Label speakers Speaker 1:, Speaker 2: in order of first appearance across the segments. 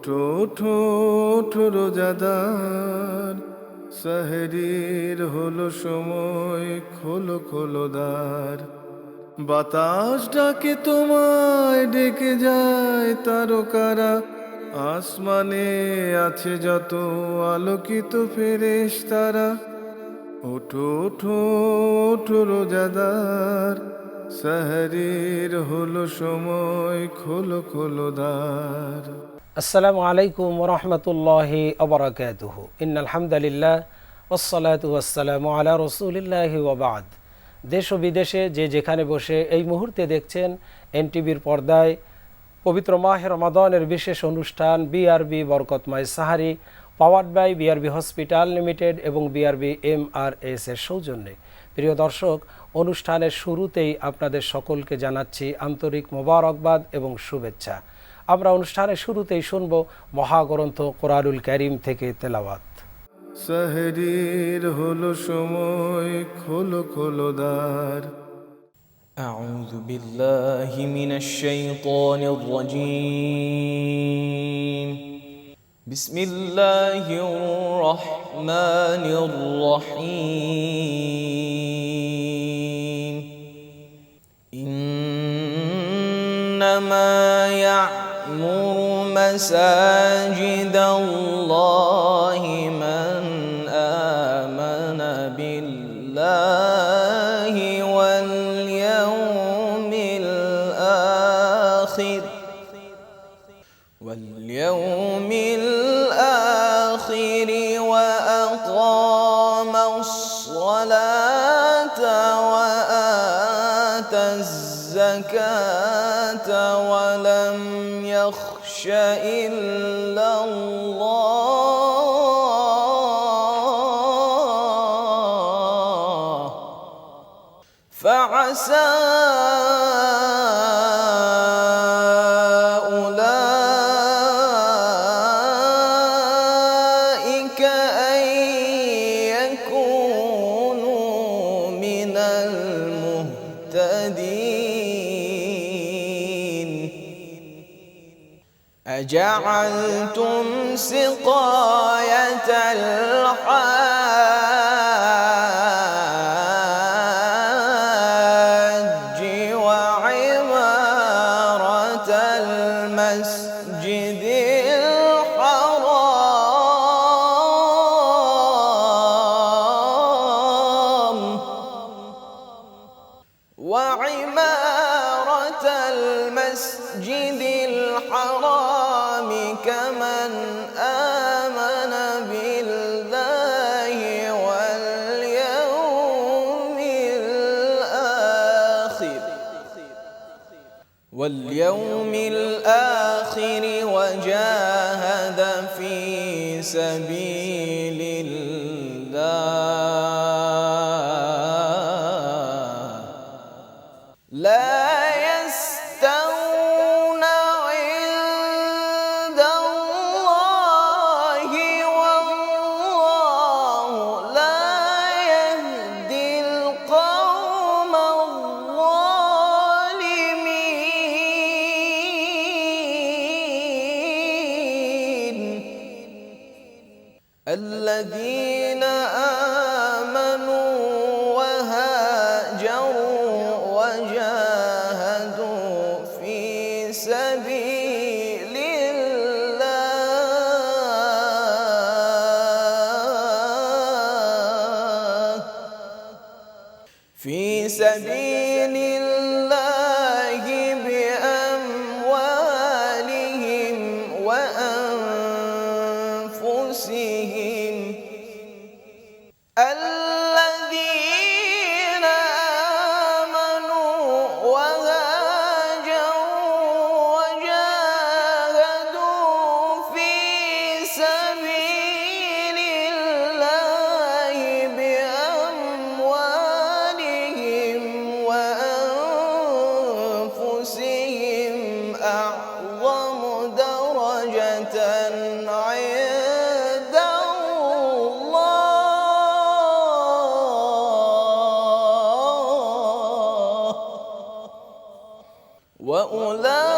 Speaker 1: ওঠো ওঠো ওঠো রোজাদার, সেহরির হলো সময়, খোলো খোলো দ্বার। বাতাস ডাকে তোমায়, ডেকে যায় তারকারা, আসমানে আছে যত আলোকিত ফেরেশতারা। ওঠো ওঠো ওঠো রোজাদার, সেহরির হলো সময়, খোলো খোলো দ্বার।
Speaker 2: আসসালামু আলাইকুম ওরহমতুল্লাহি আবরাকাতুহু। ইন্নাল হামদুলিল্লাহ ওয়াসসালাতু ওয়াসসালামু আলা রাসূলিল্লাহি ওয়া বা'দ। দেশ ও বিদেশে যে যেখানে বসে এই মুহূর্তে দেখছেন এনটিভির পর্দায় পবিত্র মাহে রমাদানের বিশেষ অনুষ্ঠান বিআরবি বরকতময় সাহারি, powered by BRB hospital limited এবং বিআরবি এমআরএস এর সৌজন্যে। প্রিয় দর্শক, অনুষ্ঠানের শুরুতেই আপনাদের সকলকে জানাচ্ছি আন্তরিক মোবারকবাদ এবং শুভেচ্ছা। আমরা অনুষ্ঠানের শুরুতেই শুনব মহাগ্রন্থ কোরআনুল কারীম থেকে তেলাওয়াত।
Speaker 1: সেহরির হলো সময়, খোলো খোলো দ্বার।
Speaker 3: أعوذ بالله من الشيطان الرجيم. بسم الله الرحمن الرحيم. إنما يعمر مساجد الله من آمن بالله واليوم الآخر وأقام الصلاة وآتى الزكاة ولم يخش إلا الله فعسى أولئك أن يكونوا من المهتدين. أجعلتم سقاية الحاج وعمارة المسجد الحرام كمن آمن بالله واليوم الآخر وجاهد في سبيل الله لا يستوون عند الله والله لا يهدي القوم الظالمين الذين آمنوا وهاجروا وجاهدوا في سبيل الله بأموالهم وأنفسهم الذين آمنوا وهاجروا وجاهدوا في سبيل الله بأموالهم وأنفسهم أعظم درجة عند الله وأولئك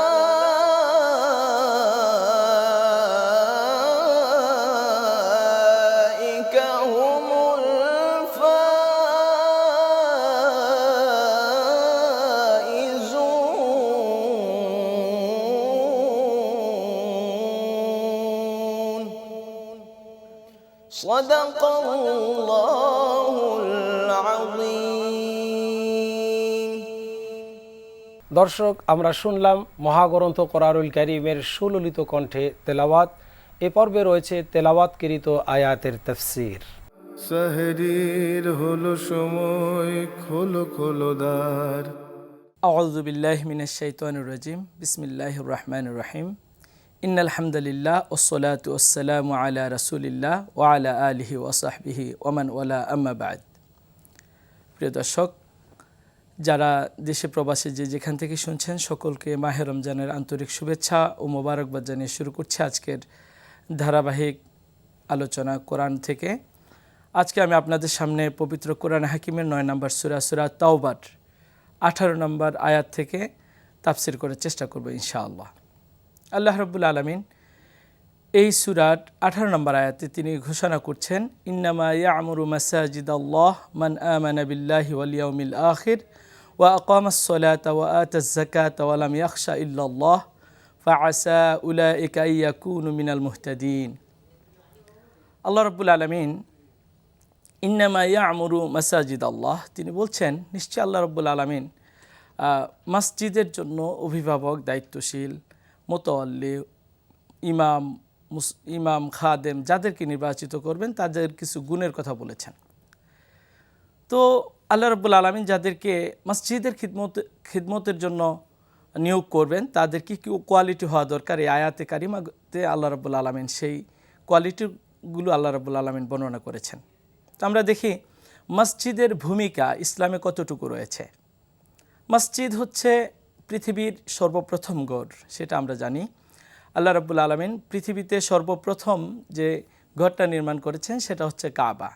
Speaker 3: صدق الله العظيم.
Speaker 2: দর্শক, আমরা শুনলাম মহাগ্রন্থ কোরআনুল কারীমের সুললিত কণ্ঠে তেলাওয়াত। এ পর্বে রয়েছে তেলাওয়াতকৃত আয়াতের তাফসীর।
Speaker 1: সেহরির হলো সময়, খোলো খোলো দ্বার।
Speaker 4: আউযু বিল্লাহি মিনাশ শাইতানির রাজিম। বিসমিল্লাহির রহমানির রহিম। ইন্নাল হামদুলিল্লাহ ওয়াসসালাতু ওয়াসসালামু আলা রাসূলিল্লাহ ওয়া আলা আলিহি ওয়া সাহবিহি ওয়া মান ওয়ালা, আম্মা বা'দ। প্রিয় দর্শক, যারা দেশে প্রবাসী যে যেখান থেকে শুনছেন, সকলকে মাহে রমজানের আন্তরিক শুভেচ্ছা ও মোবারকবাদ জানিয়ে শুরু করছি আজকের ধারাবাহিক আলোচনা কোরআন থেকে। আজকে আমি আপনাদের সামনে পবিত্র কোরআন হাকিমের 9 নম্বর সূরা তাওবার 18 নম্বর আয়াত থেকে তাফসির করার চেষ্টা করব ইনশাআল্লাহ। আল্লাহ রাব্বুল আলামিন এই সূরার 18 নম্বর আয়াতে তিনি ঘোষণা করছেন, ইন্নামা ইয়া'মুরু মাসাজিদাল্লাহ মান আমানা বিল্লাহি ওয়াল ইয়াউমিল আখির ওয়া আকামাস সালাতা ওয়া আতাজ যাকাতা ওয়া লাম ইয়াখশা ইল্লাল্লাহ ফাআসা উলাইকা ইয়াকুনু মিনাল মুহতাদিন। আল্লাহ রাব্বুল আলামিন ইন্নামা ইয়া'মুরু মাসাজিদাল্লাহ, তিনি বলছেন নিশ্চয় আল্লাহ রাব্বুল আলামিন মসজিদের জন্য অভিভাবক, দায়িত্বশীল, মুতাওয়াল্লি, ইমাম, খাদেম যাদেরকে নির্বাচিত করবেন তাদের কিছু গুণের কথা বলেছেন। তো আল্লাহ রাব্বুল আলামিন যাদেরকে মসজিদের খিদমতের জন্য নিয়োগ করবেন তাদের কি কোয়ালিটি হওয়া দরকার, এই আয়াতে কারিমাতে আল্লাহ রাব্বুল আলামিন সেই কোয়ালিটিগুলো আল্লাহ রাব্বুল আলামিন বর্ণনা করেছেন। তো আমরা দেখি মসজিদের ভূমিকা ইসলামে কতটুকু রয়েছে। মসজিদ হচ্ছে পৃথিবীর সর্বপ্রথম ঘর, সেটা আমরা জানি। আল্লাহ রাব্বুল আলামিন পৃথিবীতে সর্বপ্রথম যে ঘরটা নির্মাণ করেছেন সেটা হচ্ছে কাবা,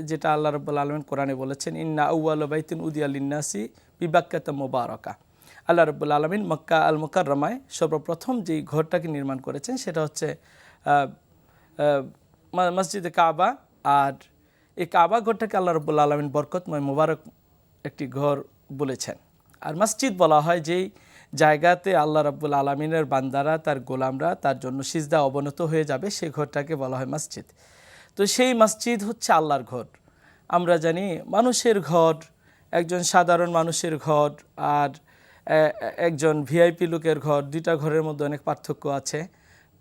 Speaker 4: যেটা আল্লাহ রাব্বুল আলামিন কোরআনে বলেছেন, ইন্না আউওয়ালা বাইতিন উদিয়া লিন্নাসি বিবাক্কাতা মুবারাকা। আল্লাহ রাব্বুল আলামিন মক্কা আল মুকাররমায় সর্বপ্রথম যেই ঘরটাকে নির্মাণ করেছেন সেটা হচ্ছে মসজিদে কাবা। আর এই কাবা ঘরটাকে আল্লাহ রাব্বুল আলামিন বরকতময় মুবারক একটি ঘর বলেছেন। আর মসজিদ বলা হয় যেই জায়গাতে আল্লাহ রাব্বুল আলামিনের বান্দারা, তার গোলামরা তার জন্য সিজদা অবনত হয়ে যাবে, সেই ঘরটাকে বলা হয় মসজিদ। তো সেই মসজিদ হচ্ছে আল্লাহর ঘর। আমরা জানি মানুষের ঘর, একজন সাধারণ মানুষের ঘর আর একজন ভিআইপি লোকের ঘর, দুইটা ঘরের মধ্যে অনেক পার্থক্য আছে।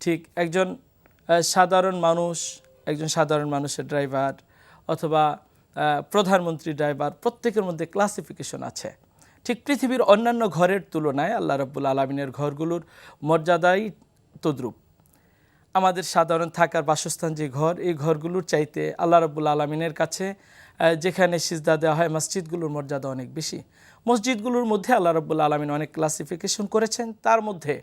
Speaker 4: ঠিক একজন সাধারণ মানুষের ড্রাইভার অথবা প্রধানমন্ত্রী ড্রাইভার, প্রত্যেকের মধ্যে ক্লাসিফিকেশন আছে। ঠিক পৃথিবীর অন্যান্য ঘরের তুলনায় আল্লাহ রাব্বুল আলামিনের ঘরগুলোর মর্যাদাই তদ্রূপ। আমাদের সাধারণ থাকার বাসস্থান যে ঘর, এই ঘরগুলোর চাইতে আল্লাহ রাব্বুল আলামিনের কাছে যেখানে সিজদা দেওয়া হয় মসজিদগুলোর মর্যাদা অনেক বেশি। মসজিদগুলোর মধ্যে আল্লাহ রাব্বুল আলামিন অনেক ক্লাসিফিকেশন করেছেন, তার মধ্যে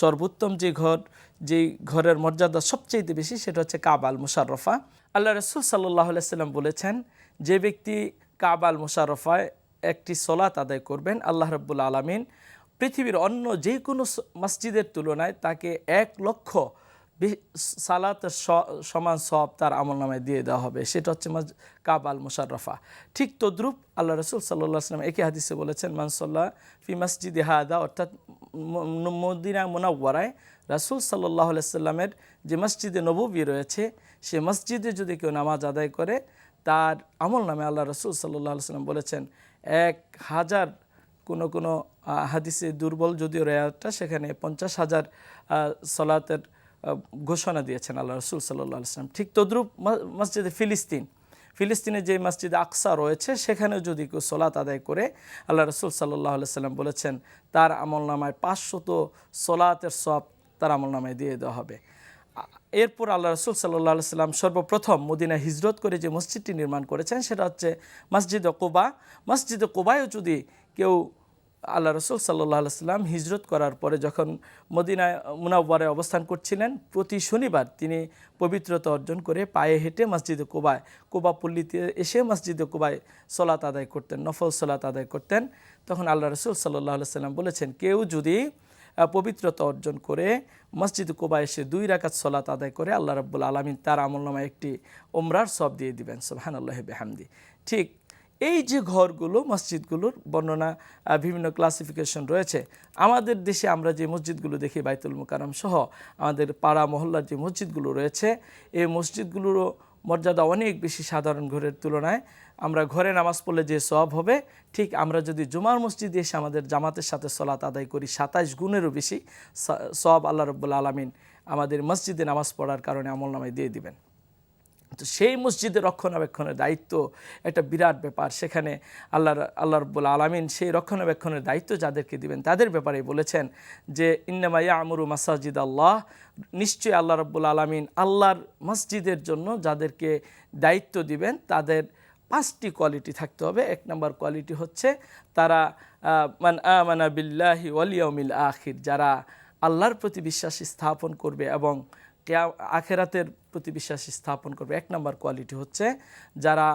Speaker 4: সর্বোত্তম যে ঘর, যেই ঘরের মর্যাদা সবচেয়ে বেশি, সেটা হচ্ছে কাবা আল মুশাররফা। আল্লাহ রাসূল সাল্লাল্লাহু আলাইহি সাল্লাম বলেছেন, যে ব্যক্তি কাবা আল মুশাররফায় একটি সলাত আদায় করবেন, আল্লাহ রাব্বুল আলামিন পৃথিবীর অন্য যে কোনো মসজিদের তুলনায় তাকে 1 লক্ষ সালাতের সমান সওয়াব তার আমলনামায় দিয়ে দেওয়া হবে। সেটা হচ্ছে কাবা আল মুশাররফা। ঠিক তদ্রূপ আল্লাহ রাসূল সাল্লাল্লাহু আলাইহি ওয়াসাল্লাম একই হাদিসে বলেছেন, মান সাল্লা ফি মসজিদি হাদা, অর্থাৎ মদিনা মুনাওয়ারায় রাসূল সাল্লাল্লাহু আলাইহি ওয়াসাল্লামের যে মসজিদে নববী রয়েছে, সে মসজিদে যদি কেউ নামাজ আদায় করে তার আমলনামে আল্লাহ রাসূল সাল্লাল্লাহু আলাইহি ওয়াসাল্লাম বলেছেন 1000, কোনো হাদিসে দুর্বল যদিও রেয়াতটা, সেখানে 50,000 সলাতের ঘোষণা দিয়েছেন আল্লাহ রাসূল সাল্লাল্লাহু আলাইহি ওয়াসাল্লাম। ঠিক তদ্রূপ মসজিদে ফিলিস্তিনে যে মসজিদে আকসা রয়েছে, সেখানেও যদি কেউ সলাত আদায় করে, আল্লাহ রাসূল সাল্লাল্লাহু আলাইহি ওয়াসাল্লাম বলেছেন তার আমলনামায় 500 সলাতের সওয়াব তার আমলনামায় দিয়ে দেওয়া হবে। এরপর আল্লাহ রাসূল সাল্লাল্লাহু আলাইহি ওয়াসাল্লাম সর্বপ্রথম মদিনা হিজরত করে যে মসজিদটি নির্মাণ করেছেন সেটা হচ্ছে মসজিদে কুবা। মসজিদে কুবায়ও যদি কেউ, আল্লাহ রাসূল সাল্লাল্লাহু আলাইহি ওয়াসাল্লাম হিজরত করার পরে যখন মদিনা মুনাওয়ারায় অবস্থান করছিলেন, প্রতি শনিবার তিনি পবিত্রতা অর্জন করে পায়ে হেঁটে মসজিদে কুবা পল্লীতে এসে মসজিদে কুবায় সলাত আদায় করতেন, নফল সলাত আদায় করতেন। তখন আল্লাহ রাসূল সাল্লাল্লাহু আলাইহি ওয়াসাল্লাম বলেছেন, কেউ যদি পবিত্রতা অর্জন করে মসজিদে কুবা এসে 2 রাকাত সলাত আদায় করে, আল্লাহ রাব্বুল আলামিন তার আমলনামায় একটি উমরার সওয়াব দিয়ে দিবেন। সুবহানাল্লাহি বিহামদি। ঠিক এই যে ঘরগুলো, মসজিদগুলোর বর্ণনা বিভিন্ন ক্লাসিফিকেশন রয়েছে। আমাদের দেশে আমরা যে মসজিদগুলো দেখি, বাইতুল মুকাররম সহ আমাদের পাড়া মহল্লার যে মসজিদগুলো রয়েছে, এই মসজিদগুলোরও মর্যাদা অনেক বেশি সাধারণ ঘরের তুলনায়। আমরা ঘরে নামাজ পড়লে যে সওয়াব হবে, ঠিক আমরা যদি জুমার মসজিদে এসে আমাদের জামাতের সাথে সলাত আদায় করি, 27 গুণেরও বেশি সওয়াব আল্লাহ রাব্বুল আলামিন আমাদের মসজিদে নামাজ পড়ার কারণে আমলনামায় দিয়ে দিবেন। তো সেই মসজিদের রক্ষণাবেক্ষণের দায়িত্ব একটা বিরাট ব্যাপার। সেখানে আল্লাহ রাব্বুল আলামিন সেই রক্ষণাবেক্ষণের দায়িত্ব যাদেরকে দিবেন তাদের ব্যাপারে বলেছেন যে ইন্নামা ইয়ামুরু মাসাজিদ আল্লাহ, নিশ্চয়ই আল্লাহ রাব্বুল আলামিন আল্লাহর মসজিদের জন্য যাদেরকে দায়িত্ব দিবেন তাদের 5টি কোয়ালিটি থাকতে হবে। 1 নম্বর কোয়ালিটি হচ্ছে তারা মান আমানা বিল্লাহি ওয়াল ইয়াউমিল আখির, যারা আল্লাহর প্রতি বিশ্বাস স্থাপন করবে এবং আখেরাতের প্রতি বিশ্বাস স্থাপন করবে। 1 নম্বর কোয়ালিটি হচ্ছে যারা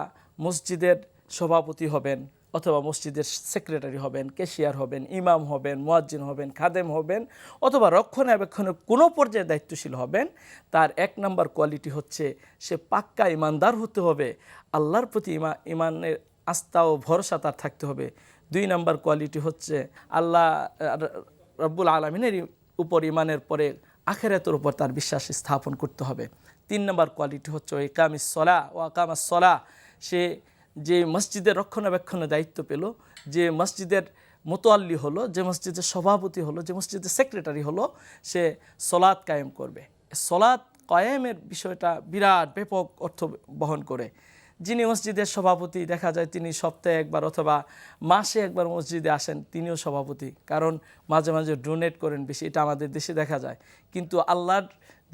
Speaker 4: মসজিদের সভাপতি হবেন অথবা মসজিদের সেক্রেটারি হবেন, ক্যাশিয়ার হবেন, ইমাম হবেন, মুয়াজ্জিন হবেন, খাদেম হবেন অথবা রক্ষণাবেক্ষণের কোনো পর্যায়ে দায়িত্বশীল হবেন, তার 1 নম্বর কোয়ালিটি হচ্ছে সে পাক্কা ইমানদার হতে হবে, আল্লাহর প্রতি ইমানের আস্থা ও ভরসা তার থাকতে হবে। 2 নম্বর কোয়ালিটি হচ্ছে আল্লাহ রাব্বুল আলামিনের উপর ইমানের পরে আখিরাতের উপর তার বিশ্বাস স্থাপন করতে হবে। 3 নম্বর কোয়ালিটি হচ্ছে ইকামিস সলাহ ও আকামাস সলাহ, সে যে মসজিদের রক্ষণাবেক্ষণের দায়িত্ব পেল, যে মসজিদের মোতাল্লি হলো, যে মসজিদের সভাপতি হলো, যে মসজিদের সেক্রেটারি হলো, সে সলাত কায়েম করবে। সলাত কায়েমের বিষয়টা বিরাট ব্যাপক অর্থ বহন করে। যিনি মসজিদের সভাপতি, দেখা যায় তিনি সপ্তাহে একবার অথবা মাসে একবার মসজিদে আসেন, তিনিও সভাপতি, কারণ মাঝে মাঝে ডোনেট করেন বেশি, এটা আমাদের দেশে দেখা যায়। কিন্তু আল্লাহর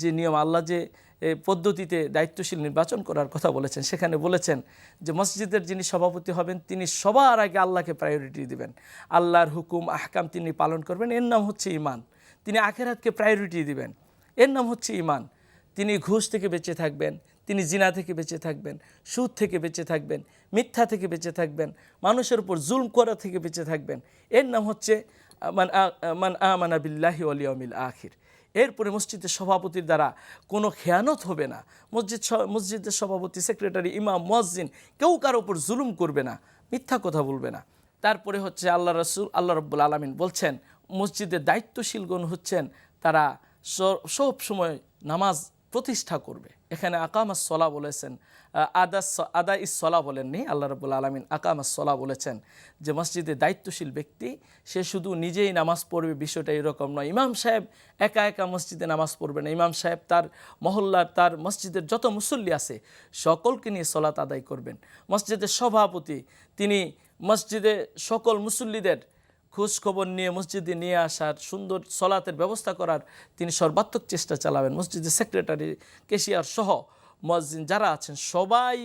Speaker 4: যে নিয়ম, আল্লাহ যে পদ্ধতিতে দায়িত্বশীল নির্বাচন করার কথা বলেছেন, সেখানে বলেছেন যে মসজিদের যিনি সভাপতি হবেন তিনি সবার আগে আল্লাহকে প্রায়োরিটি দিবেন, আল্লাহর হুকুম আহকাম তিনি পালন করবেন, এর নাম হচ্ছে ঈমান। তিনি আখিরাতকে প্রায়োরিটি দিবেন, এর নাম হচ্ছে ঈমান। তিনি ঘুষ থেকে বেঁচে থাকবেন, তিনি জিনা থেকে বেঁচে থাকবেন, সুদ থেকে বেঁচে থাকবেন, মিথ্যা থেকে বেঁচে থাকবেন, মানুষের উপর জুলম করা থেকে বেঁচে থাকবেন, এর নাম হচ্ছে মান আমানা বিল্লাহি ওয়াল ইয়াউমিল আখির। এরপরে মসজিদের সভাপতির দ্বারা কোনো খেয়ানত হবে না, মসজিদের সভাপতি, সেক্রেটারি, ইমাম, মুয়াজ্জিন কেউ কারো উপর জুলুম করবে না, মিথ্যা কথা বলবে না। তারপরে হচ্ছে আল্লাহ রাব্বুল আলামিন বলছেন মসজিদের দায়িত্বশীলগণ হচ্ছেন তারা সব সময় নামাজ প্রতিষ্ঠা করবে। এখানে আকামাস সলা বলেছেন, আদা ইস সলা বলেননি, আল্লাহ রাব্বুল আলামিন আকামাস সলা বলেছেন। যে মসজিদে দায়িত্বশীল ব্যক্তি সে শুধু নিজেই নামাজ পড়বে বিষয়টা এরকম নয়। ইমাম সাহেব একা একা মসজিদে নামাজ পড়বে না, ইমাম সাহেব তার মহল্লার, তার মসজিদের যত মুসল্লি আছে সকলকে নিয়ে সলাত আদায় করবেন। মসজিদের সভাপতি তিনি মসজিদে সকল মুসল্লিদের খোঁজ খবর নিয়ে মসজিদে নিয়ে আসার, সুন্দর সলাতের ব্যবস্থা করার তিনি সর্বাত্মক চেষ্টা চালাবেন। মসজিদের সেক্রেটারি, ক্যাশিয়ার সহ মুয়াজ্জিন যারা আছেন সবাই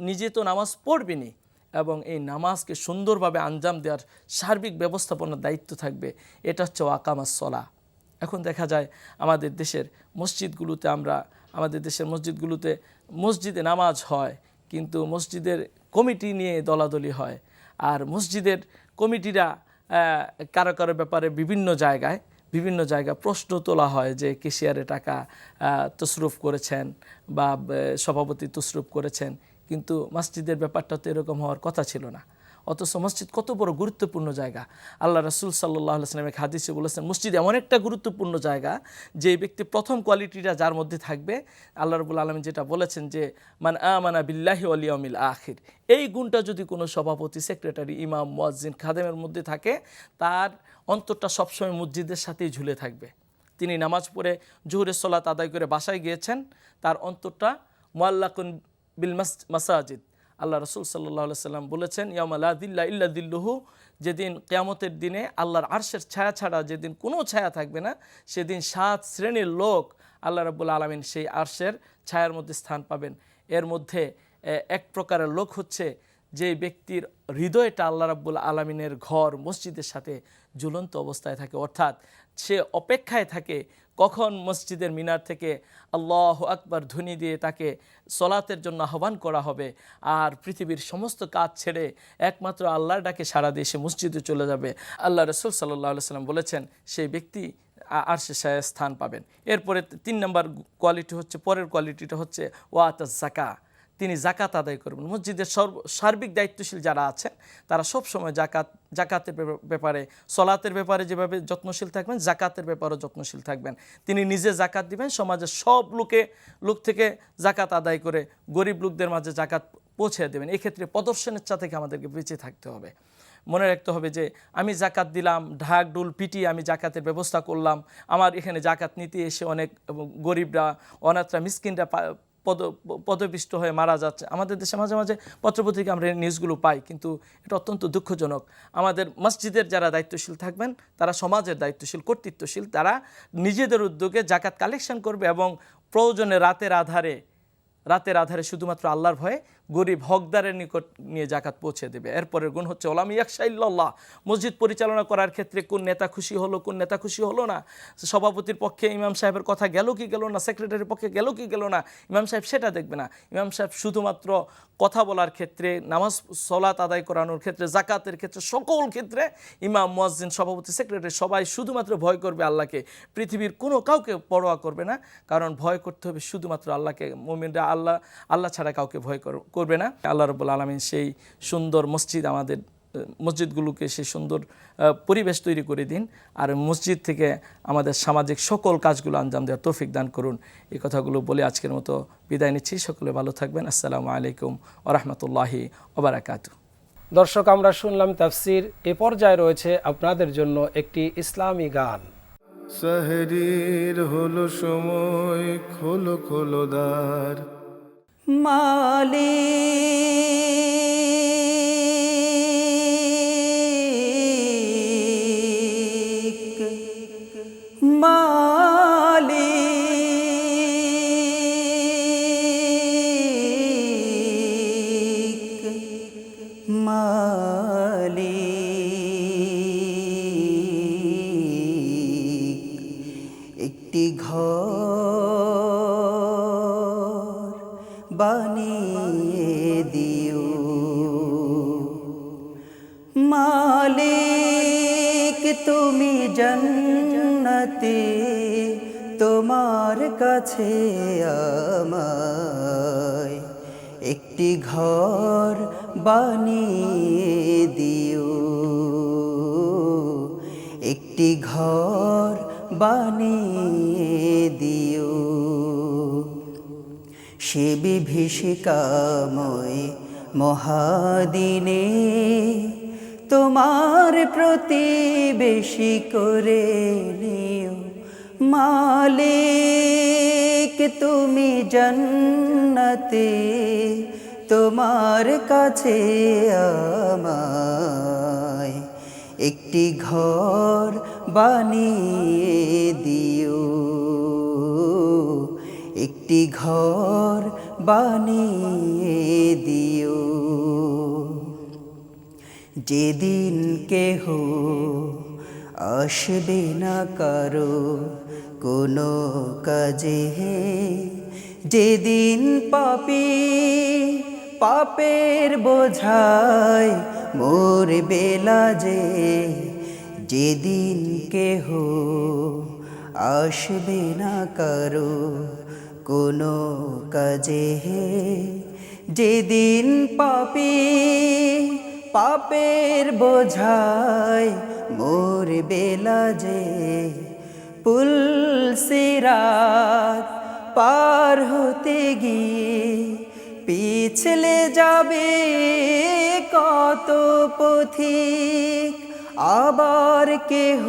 Speaker 4: নিজে তো নামাজ পড়বেনই এবং এই নামাজকে সুন্দরভাবে আঞ্জাম দেওয়ার সার্বিক ব্যবস্থাপনার দায়িত্ব থাকবে। এটা হচ্ছে আকামাস সলা। এখন দেখা যায় আমাদের দেশের মসজিদগুলোতে, আমাদের দেশের মসজিদে নামাজ হয়, কিন্তু মসজিদের কমিটি নিয়ে দলাদলি হয়। আর মসজিদের কমিটিরা কারো কারো ব্যাপারে বিভিন্ন জায়গায় প্রশ্ন তোলা হয় যে ক্যাশিয়ারে টাকা তসরুফ করেছেন বা সভাপতি তসরুফ করেছেন, কিন্তু মসজিদের ব্যাপারটা তো এরকম হওয়ার কথা ছিল না। অথচ মসজিদ কত বড় গুরুত্বপূর্ণ জায়গা। আল্লাহ রাসূল সাল্লাল্লাহু আলাইহি ওয়াসাল্লাম এক হাদিসে বলেছেন মসজিদ এমন একটা গুরুত্বপূর্ণ জায়গা যে ব্যক্তি প্রথম কোয়ালিটিটা যার মধ্যে থাকবে, আল্লাহ রাব্বুল আলামিন যেটা বলেছেন যে মান আমানা বিল্লাহি ওয়াল ইয়াউমিল আখির, এই গুণটা যদি কোনো সভাপতি, সেক্রেটারি, ইমাম, মুয়াজ্জিন, খাদেমের মধ্যে থাকে, তার অন্তরটা সবসময় মসজিদের সাথেই ঝুলে থাকবে। তিনি নামাজ পড়ে জোহরের সালাত আদায় করে বাসায় গিয়েছেন, তার অন্তরটা মুআল্লাকুন বিল মাসাজিদ। আল্লাহ রাসূল সাল্লাল্লাহু আলাইহি সাল্লাম বলেছেন ইয়াউমা লা দিল্লা ইল্লা দিল্লুহু, যেদিন কিয়ামতের দিনে আল্লাহর আরশের ছায়া ছাড়া যেদিন কোনো ছায়া থাকবে না, সেদিন 7 শ্রেণীর লোক আল্লাহ রাব্বুল আলামিন সেই আরশের ছায়ার মধ্যে স্থান পাবেন। এর মধ্যে এক প্রকারের লোক হচ্ছে যে ব্যক্তির হৃদয়টা আল্লাহ রাব্বুল আলামিনের ঘর মসজিদের সাথে ঝুলন্ত অবস্থায় থাকে, অর্থাৎ সে অপেক্ষায় থাকে কখন মসজিদের মিনার থেকে আল্লাহু আকবার ধ্বনি দিয়ে তাকে সলাতের জন্য আহ্বান করা হবে, আর পৃথিবীর সমস্ত কাজ ছেড়ে একমাত্র আল্লাহর ডাকে সাড়া দিয়ে সে মসজিদে চলে যাবে। আল্লাহ রাসূল সাল্লাল্লাহু আলাইহি সাল্লাম বলেছেন সেই ব্যক্তি আরশের ছায়ায় স্থান পাবেন। এরপরে 3 নম্বর কোয়ালিটি হচ্ছে, পরের কোয়ালিটিটা হচ্ছে ওয়াতাজ যাকাত। তিনি জাকাত আদায় করবেন। মসজিদের সার্বিক দায়িত্বশীল যারা আছেন তারা সব সময় জাকাতের ব্যাপারে, সলাতের ব্যাপারে যেভাবে যত্নশীল থাকবেন, জাকাতের ব্যাপারেও যত্নশীল থাকবেন। তিনি নিজে জাকাত দিবেন, সমাজের সব লোক থেকে জাকাত আদায় করে গরিব লোকদের মাঝে জাকাত পৌঁছে দেবেন। এক্ষেত্রে প্রদর্শনেচ্ছা থেকে আমাদেরকে বেঁচে থাকতে হবে। মনে রাখতে হবে যে আমি জাকাত দিলাম, ঢাক ডুল পিটিয়ে আমি জাকাতের ব্যবস্থা করলাম, আমার এখানে জাকাত নিতে এসে অনেক গরিবরা, অনাথরা, মিসকিনরা পদপিষ্ট হয়ে মারা যাচ্ছে। আমাদের দেশে মাঝে মাঝে পত্রপত্রিকা আমরা নিউজগুলো পাই, কিন্তু এটা অত্যন্ত দুঃখজনক। আমাদের মসজিদের যারা দায়িত্বশীল থাকবেন, তারা সমাজের দায়িত্বশীল, কর্তৃত্বশীল, তারা নিজেদের উদ্যোগে জাকাত কালেকশন করবে এবং প্রয়োজনে রাতের আধারে শুধুমাত্র আল্লাহর ভয়ে গরিব হকদারের নিকট নিয়ে জাকাত পৌঁছে দেবে। এরপরের গুণ হচ্ছে ওলাম ইয়াখশা ইল্লাল্লাহ। মসজিদ পরিচালনা করার ক্ষেত্রে কোন নেতা খুশি হলো, কোন নেতা খুশি হলো না, সভাপতির পক্ষে ইমাম সাহেবের কথা গেল কি গেল না, সেক্রেটারির পক্ষে গেল কি গেল না, ইমাম সাহেব সেটা দেখবে না। ইমাম সাহেব শুধুমাত্র কথা বলার ক্ষেত্রে, নামাজ সলাত আদায় করানোর ক্ষেত্রে, জাকাতের ক্ষেত্রে, সকল ক্ষেত্রে ইমাম, মুয়াজ্জিন, সভাপতি, সেক্রেটারি সবাই শুধুমাত্র ভয় করবে আল্লাহকে, পৃথিবীর কোনো কাউকে পরোয়া করবে না। কারণ ভয় করতে হবে শুধুমাত্র আল্লাহকে। মুমিনরা আল্লাহ ছাড়া কাউকে ভয় করবে না। আল্লাহ রাব্বুল আলামিন সেই সুন্দর আমাদের মসজিদগুলোকে সেই সুন্দর পরিবেশ তৈরি করে দিন, আর মসজিদ থেকে আমাদের সামাজিক সকল কাজগুলো আঞ্জাম দেওয়ার তৌফিক দান করুন। এই কথাগুলো বলে আজকের মতো বিদায় নিচ্ছি। সকলে ভালো থাকবেন। আসসালামু আলাইকুম ওয়া রাহমাতুল্লাহি ওয়া বারাকাতুহু।
Speaker 2: দর্শক, আমরা শুনলাম তাফসির। এ পর্যায়ে রয়েছে আপনাদের জন্য একটি ইসলামী গান।
Speaker 1: সেহরির হলো সময়, খোলো খোলো দ্বার।
Speaker 3: একটি ঘর বানিয়ে দিও মালিক, তুমি জান্নাতে তোমার কাছে আমায় একটি ঘর বানিয়ে দিও, একটি ঘর বানিয়ে দিও। সে বিভীষিকাময় মহাদিনে তোমার প্রতিবেশী করে নিও মালিক, তুমি জান্নাতে তোমার কাছে আমায় একটি ঘর বানিয়ে দিও, একটি ঘর বানিয়ে দিও। যেদিন কেহ আসবে না কারো কোনো কাজে, যেদিন পাপী পাপের বোঝায় মরবে লাজে, যেদিন কেহ আসবে না কারো কোনো কাজে, যেদিন পাপী পাপের বোঝায় মরবে লাজে, পুলসিরাত পার হতে গিয়ে পিছলে যাবে কত পথিক, আবার কেহ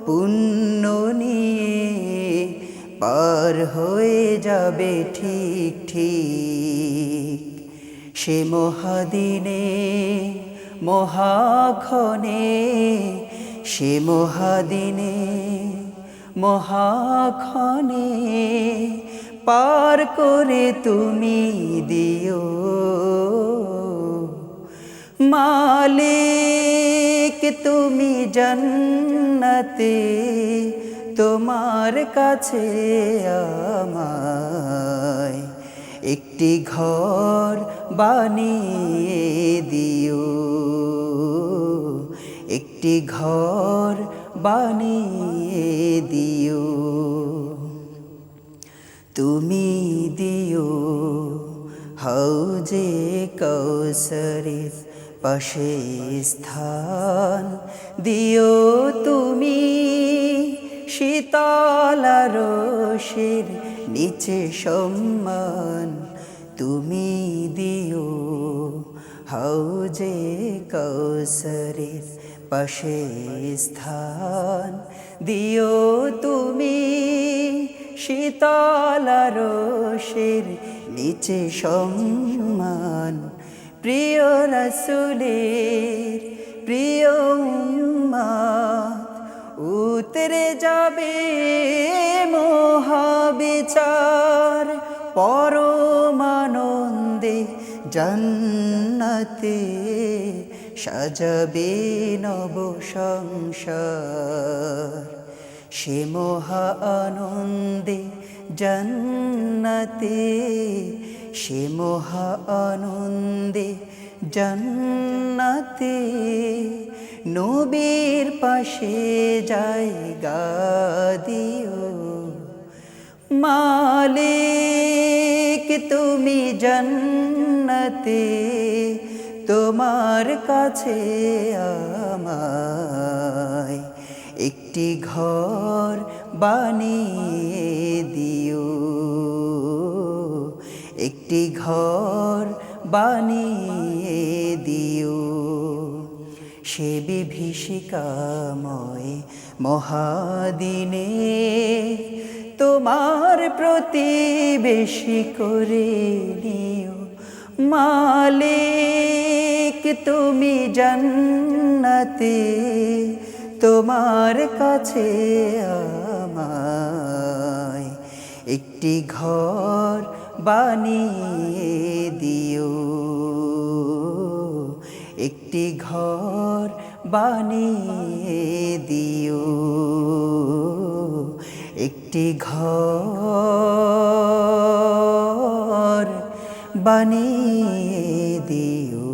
Speaker 3: পুণ্য নিয়ে পার হয়ে যাবে ঠিক ঠিক। সে মহাদিনে মহাক্ষণে, সে মহাদিনে মহাক্ষণে পার করে তুমি দিও মালিক, তুমি জান্নাতে তোমার কাছে আমায় একটি ঘর বানিয়ে দিও, একটি ঘর বানিয়ে দিও। তুমি দিও হাউজে কৌসরের পাশে স্থান দিও তুমি, শীতল রোষের নিচে সম্মান তুমি দিও। হাউজে কৌসরের পাশে স্থান দিও তুমি, শীতল রোষের নিচে সম্মান। প্রিয় রাসূলের প্রিয় উম্মত উতরে যাবে মহাবিচার, পরমানন্দে জান্নাতে সাজাবে নব সংসার। সে মহা আনন্দে জান্নাতে, সে মহা আনন্দে জান্নাতে নবীর পাশে জায়গা দিও। মালিক তুমি জান্নাতে, তোমার কাছে আমায় একটি ঘর বানিয়ে দিও, একটি ঘর বানিয়ে দিও। সে বিভীষিকাময় মহাদিনে তোমার প্রতিবেশী করে নিও। মালিক তুমি জান্নাতে, তোমার কাছে আমায় একটি ঘর বানিয়ে দিও, একটি ঘর বানিয়ে দিও, একটি ঘর বানিয়ে দিও।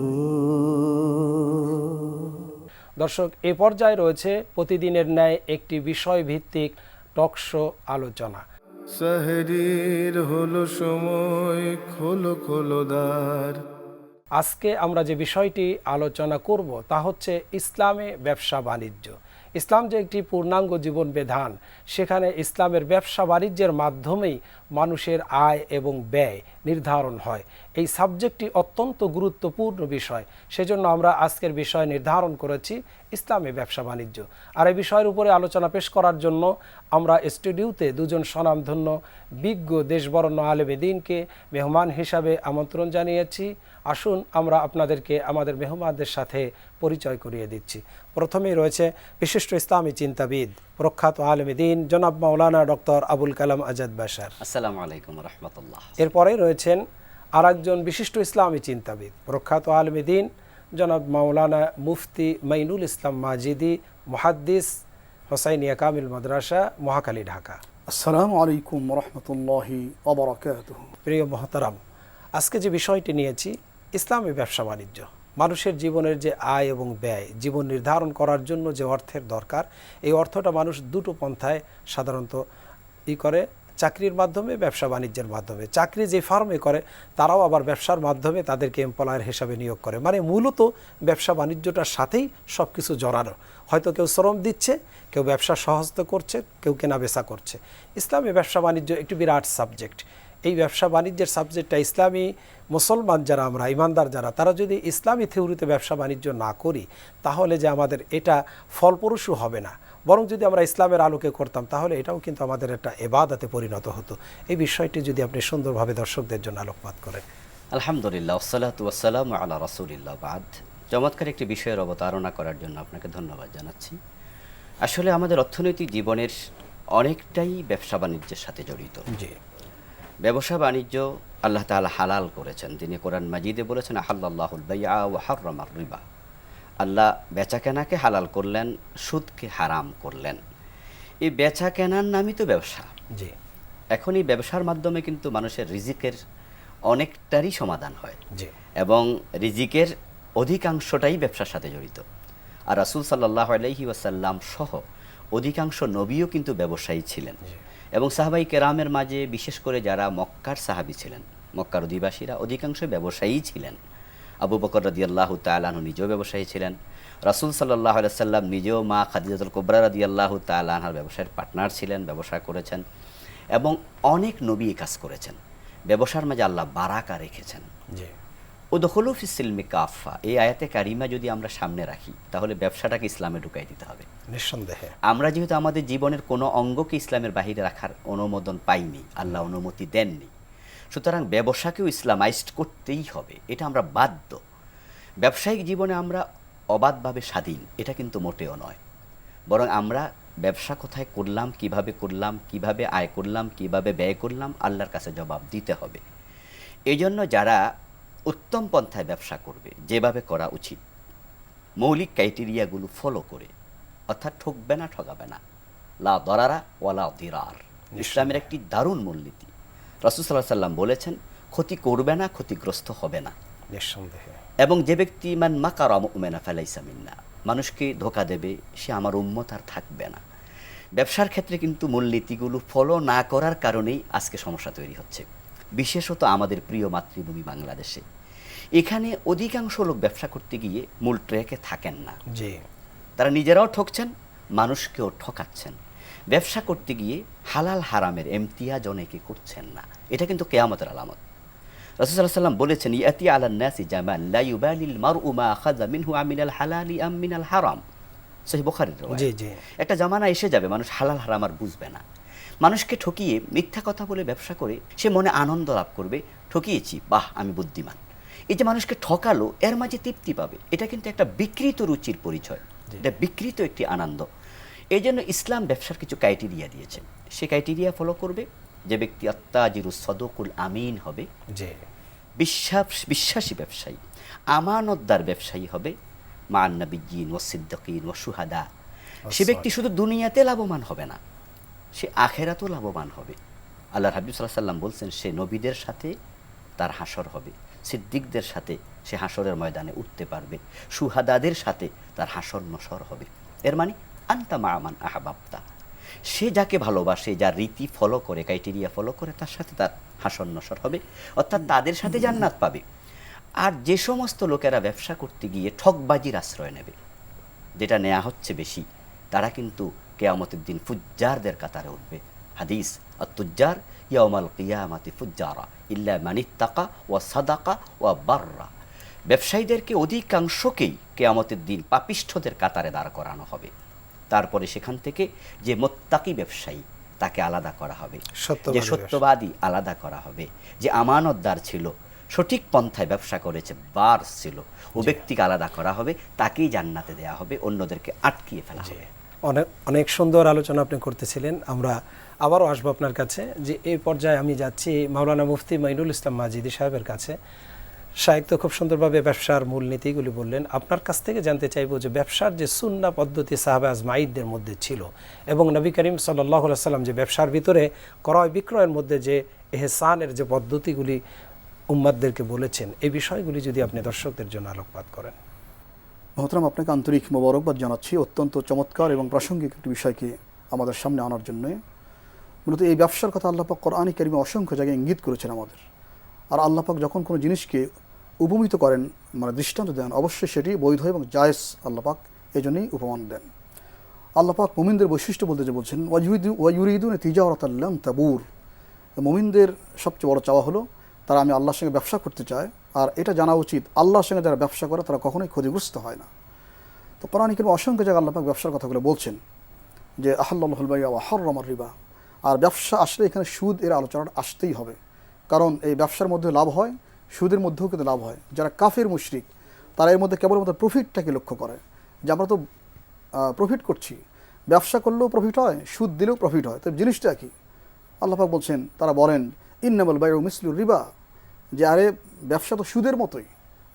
Speaker 2: দর্শক, এ পর্যায়ে রয়েছে প্রতিদিনের ন্যায় একটি বিষয়ভিত্তিক টকশো আলোচনা।
Speaker 1: সেহরির হলো সময়, খোলো খোলো দ্বার।
Speaker 2: আজকে আমরা যে বিষয়টি আলোচনা করব তা হচ্ছে ইসলামে ব্যবসা বাণিজ্য। ইসলাম যে একটি পূর্ণাঙ্গ জীবন বিধান, সেখানে ইসলামের ব্যবসা বাণিজ্যের মাধ্যমেই মানুষের আয় এবং ব্যয় নির্ধারণ হয়। এই সাবজেক্টটি অত্যন্ত গুরুত্বপূর্ণ বিষয়, সেজন্য আমরা আজকের বিষয় নির্ধারণ করেছি ইসলামে ব্যবসা বাণিজ্য। আর এই বিষয়ের উপরে আলোচনা পেশ করার জন্য আমরা স্টুডিওতে দুজন স্বনামধন্য বিজ্ঞ দেশবরেণ্য আলেমে দ্বীনকে মেহমান হিসাবে আমন্ত্রণ জানিয়েছি। আসুন আমরা আপনাদেরকে আমাদের মেহমানদের সাথে পরিচয় করিয়ে দিচ্ছি। প্রথমেই রয়েছে বিশিষ্ট ইসলামী চিন্তাবিদ, প্রখ্যাত আলেমে দ্বীন জনাব মাওলানা ডক্টর আবুল কালাম আজাদ বাশার।
Speaker 5: আসসালামু আলাইকুম ওয়া রাহমাতুল্লাহ।
Speaker 2: এরপরে রয়েছেন আরেকজন বিশিষ্ট ইসলামী চিন্তাবিদ, প্রখ্যাত আলেমে দ্বীন জনাব মাওলানা মুফতি মাইনুল ইসলাম মাজিদি, মুহাদ্দিস, হোসাইনিয়া কামিল মাদ্রাসা, মহাখালী, ঢাকা।
Speaker 6: আসসালামু আলাইকুম রহমতুল্লাহি ওয়া বারাকাতুহু।
Speaker 2: প্রিয় মহতারাম, আজকে যে বিষয়টি নিয়েছি ইসলামী ব্যবসা বাণিজ্য। মানুষের জীবনের যে আয় এবং ব্যয়, জীবন নির্ধারণ করার জন্য যে অর্থের দরকার, এই অর্থটা মানুষ দুটো পন্থায় সাধারণত করে, চাকরির মাধ্যমে, ব্যবসা বাণিজ্যের মাধ্যমে। চাকরি যে ফার্মে করে তারাও আবার ব্যবসার মাধ্যমে তাদেরকে এমপ্লয়ার হিসাবে নিয়োগ করে। মানে মূলত ব্যবসা বাণিজ্যটার সাথেই সব কিছু জড়ানো। হয়তো কেউ শ্রম দিচ্ছে, কেউ ব্যবসা সহজতা করছে, কেউ কেনা বেচা করছে। ইসলামী ব্যবসা বাণিজ্য একটি বিরাট সাবজেক্ট। এই ব্যবসা বাণিজ্যের সাবজেক্টটা ইসলামী মুসলমান যারা আমরা, ইমানদার যারা, তারা যদি ইসলামী থিওরিতে ব্যবসা বাণিজ্য না করি তাহলে যে আমাদের এটা ফলপ্রসূ হবে না, বরং যদি আমরা ইসলামের আলোকে করতাম তাহলে এটাও কিন্তু আমাদের একটা ইবাদতে পরিণত হতো। এই বিষয়টি যদি আপনি সুন্দরভাবে দর্শকদের জন্য আলোকপাত করেন।
Speaker 5: আলহামদুলিল্লাহ, ওয়াসসালাতু ওয়াসসালামু আলা রাসূলিল্লাহ, বাদ। চমৎকার একটি বিষয়ের অবতারণা করার জন্য আপনাকে ধন্যবাদ জানাচ্ছি। আসলে আমাদের অর্থনৈতিক জীবনের অনেকটাই ব্যবসা বাণিজ্যের সাথে জড়িত।
Speaker 2: জি,
Speaker 5: ব্যবসা বাণিজ্য আল্লাহ তাআলা হালাল করেছেন। তিনি কোরআন মাজিদে বলেছেন, আহাল্লাল্লাহুল বাইআ ওয়া হাররামার রিবা। আল্লাহ বেচাকেনাকে হালাল করলেন, সুদকে হারাম করলেন। এই বেচা কেনার নামই তো ব্যবসা।
Speaker 2: জি।
Speaker 5: এখন এই ব্যবসার মাধ্যমে কিন্তু মানুষের রিজিকের অনেকটারই সমাধান হয়,
Speaker 2: জি,
Speaker 5: এবং রিজিকের অধিকাংশটাই ব্যবসার সাথে জড়িত। আর রাসূল সাল্লাল্লাহু আলাইহি ওয়াসাল্লাম সহ অধিকাংশ নবীও কিন্তু ব্যবসায়ী ছিলেন। এবং সাহাবাই কেরামের মাঝে বিশেষ করে যারা মক্কার সাহাবী ছিলেন, মক্কার অধিবাসীরা অধিকাংশ ব্যবসায়ী ছিলেন। আবু বকর রাদিয়াল্লাহু তাআলা আনহু নিজেও ব্যবসায়ী ছিলেন। রাসূল সাল্লাল্লাহু আলাইহি সাল্লাম নিজেও মা খাদিজাতুল কুবরা রাদিয়াল্লাহু তাআলা আনহার ব্যবসায়ের পার্টনার ছিলেন, ব্যবসা করেছেন এবং অনেক নবী এই কাজ করেছেন। ব্যবসার মাঝে আল্লাহ বারাকা রেখেছেন।
Speaker 2: জি,
Speaker 5: উদখুলু ফিস সিলমি কাফা, এই আয়াতে কারিমা যদি আমরা সামনে রাখি তাহলে ব্যবসাটাকে ইসলামে ঢুকাই দিতে হবে।
Speaker 2: নিঃসন্দেহে।
Speaker 5: আমরা যেহেতু আমাদের জীবনের কোনো অঙ্গকে ইসলামের বাহিরে রাখার অনুমোদন পাইনি, আল্লাহ অনুমতি দেননি, সুতরাং ব্যবসাকেও ইসলামাইজড করতেই হবে, এটা আমরা বাধ্য। ব্যবসায়িক জীবনে আমরা অবাধভাবে স্বাধীন, এটা কিন্তু মোটেও নয়, বরং আমরা ব্যবসা কোথায় করলাম, কিভাবে আয় করলাম, কিভাবে ব্যয় করলাম, আল্লাহর কাছে জবাব দিতে হবে। এই জন্য যারা উত্তম পন্থায় ব্যবসা করবে, যেভাবে করা উচিত, মৌলিক ক্রাইটেরিয়াগুলো ফলো করে, অর্থাৎ ঠকবে না, ঠকাবে না, লা দরারা ওয়ালা দিরার, ইসলামের একটি দারুণ মূলনীতি। রাসূল সাল্লাল্লাহু আলাইহি সাল্লাম বলেছেন, ক্ষতি করবে না, ক্ষতিগ্রস্ত হবে না।
Speaker 2: নিঃসন্দেহে।
Speaker 5: এবং যে ব্যক্তি মান মাকারা মুমিনা ফালাইসা মিন্না, মানুষকে ধোঁকা দেবে, সে আমার উম্মত আর থাকবে না। ব্যবসার ক্ষেত্রে কিন্তু মূলনীতিগুলো ফলো না করার কারণেই আজকে সমস্যা তৈরি হচ্ছে, বিশেষত আমাদের প্রিয় মাতৃভূমি বাংলাদেশে। এখানে অধিকাংশ লোক ব্যবসা করতে গিয়ে মূল ট্র্যাকে থাকেন না।
Speaker 2: জি,
Speaker 5: তারা নিজেরাও ঠকছেন, মানুষকেও ঠকাচ্ছেন। ব্যবসা করতে গিয়ে হালাল হারামের ইমতিয়াজ অনেকে করছেন না, এটা কিন্তু কিয়ামতের আলামত। রাসূল সাল্লাল্লাহু আলাইহি ওয়াসাল্লাম বলেছেন, ইয়াতি আলান নাসি জামান লা ইউবালিল মারউ মা আখাযা মিনহু আমিনাল হালালি আম মিনাল হারাম। সহিহ বুখারীর riwayat।
Speaker 2: জি, জি।
Speaker 5: একটা জামানা এসে যাবে মানুষ হালাল হারাম আর বুঝবে না। মানুষকে ঠকিয়ে মিথ্যা কথা বলে ব্যবসা করে সে মনে আনন্দ লাভ করবে, ঠকিয়েছি, বাহ আমি বুদ্ধিমান। এই যে মানুষকে ঠকালো, এর মাঝে তৃপ্তি পাবে, এটা কিন্তু একটা বিকৃত রুচির পরিচয়, এটা বিকৃত একটি আনন্দ। এই জন্য ইসলাম ব্যবসার কিছু ক্রাইটেরিয়া দিয়েছে, সে ক্রাইটেরিয়া ফলো করবে। যে ব্যক্তি আত্তাজিরুস সাদুকুল আমিন হবে,
Speaker 2: জি,
Speaker 5: বিশ্বাসী ব্যবসায়ী, আমানতদার ব্যবসায়ী হবে, মান নাবিয়্যিন ওয়াস সিদ্দিকিন ওয়াস শুহাদা, সে ব্যক্তি শুধু দুনিয়াতে লাভবান হবে না, সে আখেরাতেও লাভবান হবে। আল্লাহর হাবিব সাল্লাল্লাহু আলাইহি ওয়াসাল্লাম বলছেন, সে নবীদের সাথে তার হাসর হবে, সিদ্দিকদের সাথে সে হাসরের ময়দানে উঠতে পারবে, শুহাদাদের সাথে তার হাসর নসর হবে। এর মানে আনতা মা'মান আহবাবতা, সে যাকে ভালোবাসে, যার রীতি ফলো করে, ক্রাইটেরিয়া ফলো করে, তার সাথে তার হাসর নসর হবে, অর্থাৎ তাদের সাথে জান্নাত পাবে। আর যে সমস্ত লোকেরা ব্যবসা করতে গিয়ে ঠকবাজির আশ্রয় নেবে, যেটা নেওয়া হচ্ছে বেশি, তারা কিন্তু কিয়ামতের দিন ফুজ্জারদের কাতারে উঠবে। হাদিস, আত-তুজ্জার ইয়াউমাল কিয়ামাতি ফুজ্জারা ইল্লা মান ইত্তাকা ওয়া সাদাকা ওয়া বাররা। ব্যবসায়ীদেরকে অধিকাংশকেই কিয়ামতের দিন পাপিষ্ঠদের কাতারে দাঁড় করানো হবে। তারপরে সেখান থেকে যে মুত্তাকি ব্যবসায়ী, তাকে আলাদা করা হবে, যে সত্যবাদী আলাদা করা হবে, যে আমানতদার ছিল, সঠিক পন্থায় ব্যবসা করেছে, বার ছিল, ও ব্যক্তিকে আলাদা করা হবে, তাকেই জান্নাতে দেয়া হবে, অন্যদেরকে আটকিয়ে ফেলা হবে।
Speaker 2: অনেক সুন্দর আলোচনা আপনি করতেছিলেন। আমরা আবারও আসবো আপনার কাছে, যে এই পর্যায়ে আমি যাচ্ছি মাওলানা মুফতি মাইনুল ইসলাম মাজিদি সাহেবের কাছে। শায়েখ তো খুব সুন্দরভাবে ব্যবসার মূলনীতিগুলি বললেন। আপনার কাছ থেকে জানতে চাইবো যে ব্যবসার যে সুন্নাহ পদ্ধতি সাহাবা আজমাইনদের মধ্যে ছিল, এবং নবী করিম সাল্লাল্লাহু আলাইহি সাল্লাম যে ব্যবসার ভিতরে ক্রয় বিক্রয়ের মধ্যে যে ইহসানের যে পদ্ধতিগুলি উম্মাদদেরকে বলেছেন, এই বিষয়গুলি যদি আপনি দর্শকদের জন্য আলোকপাত করেন।
Speaker 6: মহতরম, আপনাকে আন্তরিক মোবারকবাদ জানাচ্ছি অত্যন্ত চমৎকার এবং প্রাসঙ্গিক একটি বিষয়কে আমাদের সামনে আনার জন্য। মূলত এই ব্যবসার কথা আল্লাহ পাক কোরআনে কারিমে অসংখ্য জায়গায় ইঙ্গিত করেছেন আমাদের। আর আল্লাহ পাক যখন কোনো জিনিসকে উপমিত করেন, মানে দৃষ্টান্ত দেন, অবশ্যই সেটি বৈধ এবং জায়েজ আল্লাহ পাক এই জন্যই উপমান দেন। আল্লাহ পাক মুমিনদের বৈশিষ্ট্য বলতে যে বলছেন, ওয়ায়ুরিদুন তিজারাতাল লান তাবুর, মুমিনদের সবচেয়ে বড় চাওয়া হলো তারা আমি আল্লাহর সঙ্গে ব্যবসা করতে চায়। আর এটা জানা উচিত, আল্লাহর সঙ্গে যারা ব্যবসা করে তারা কখনোই ক্ষতিগ্রস্ত হয় না। তো কোরআনে কারিমে অসংখ্য জায়গায় আল্লাহ পাক ব্যবসার কথাগুলো বলছেন, যে আহাল্লাহুল বাই'a ওয়া হাররামার রিবা। আর ব্যবসা আসলে এখানে সুদ এর আলোচনা আসতেই হবে, কারণ এই ব্যবসার মধ্যে লাভ হয়, সুদের মধ্যেও কিন্তু লাভ হয়। যারা কাফির মুশরিক, তারা এর মধ্যে কেবলমাত্র প্রফিটটাকে লক্ষ্য করে, যে আমরা তো প্রফিট করছি, ব্যবসা করলেও প্রফিট হয়, সুদ দিলেও প্রফিট হয়, তবে জিনিসটা কি? আল্লাহ পাক বলছেন, তারা বলেন ইন্নামাল বাই'উ মিসলুর রিবা, যে আরে ব্যবসা তো সুদের মতোই,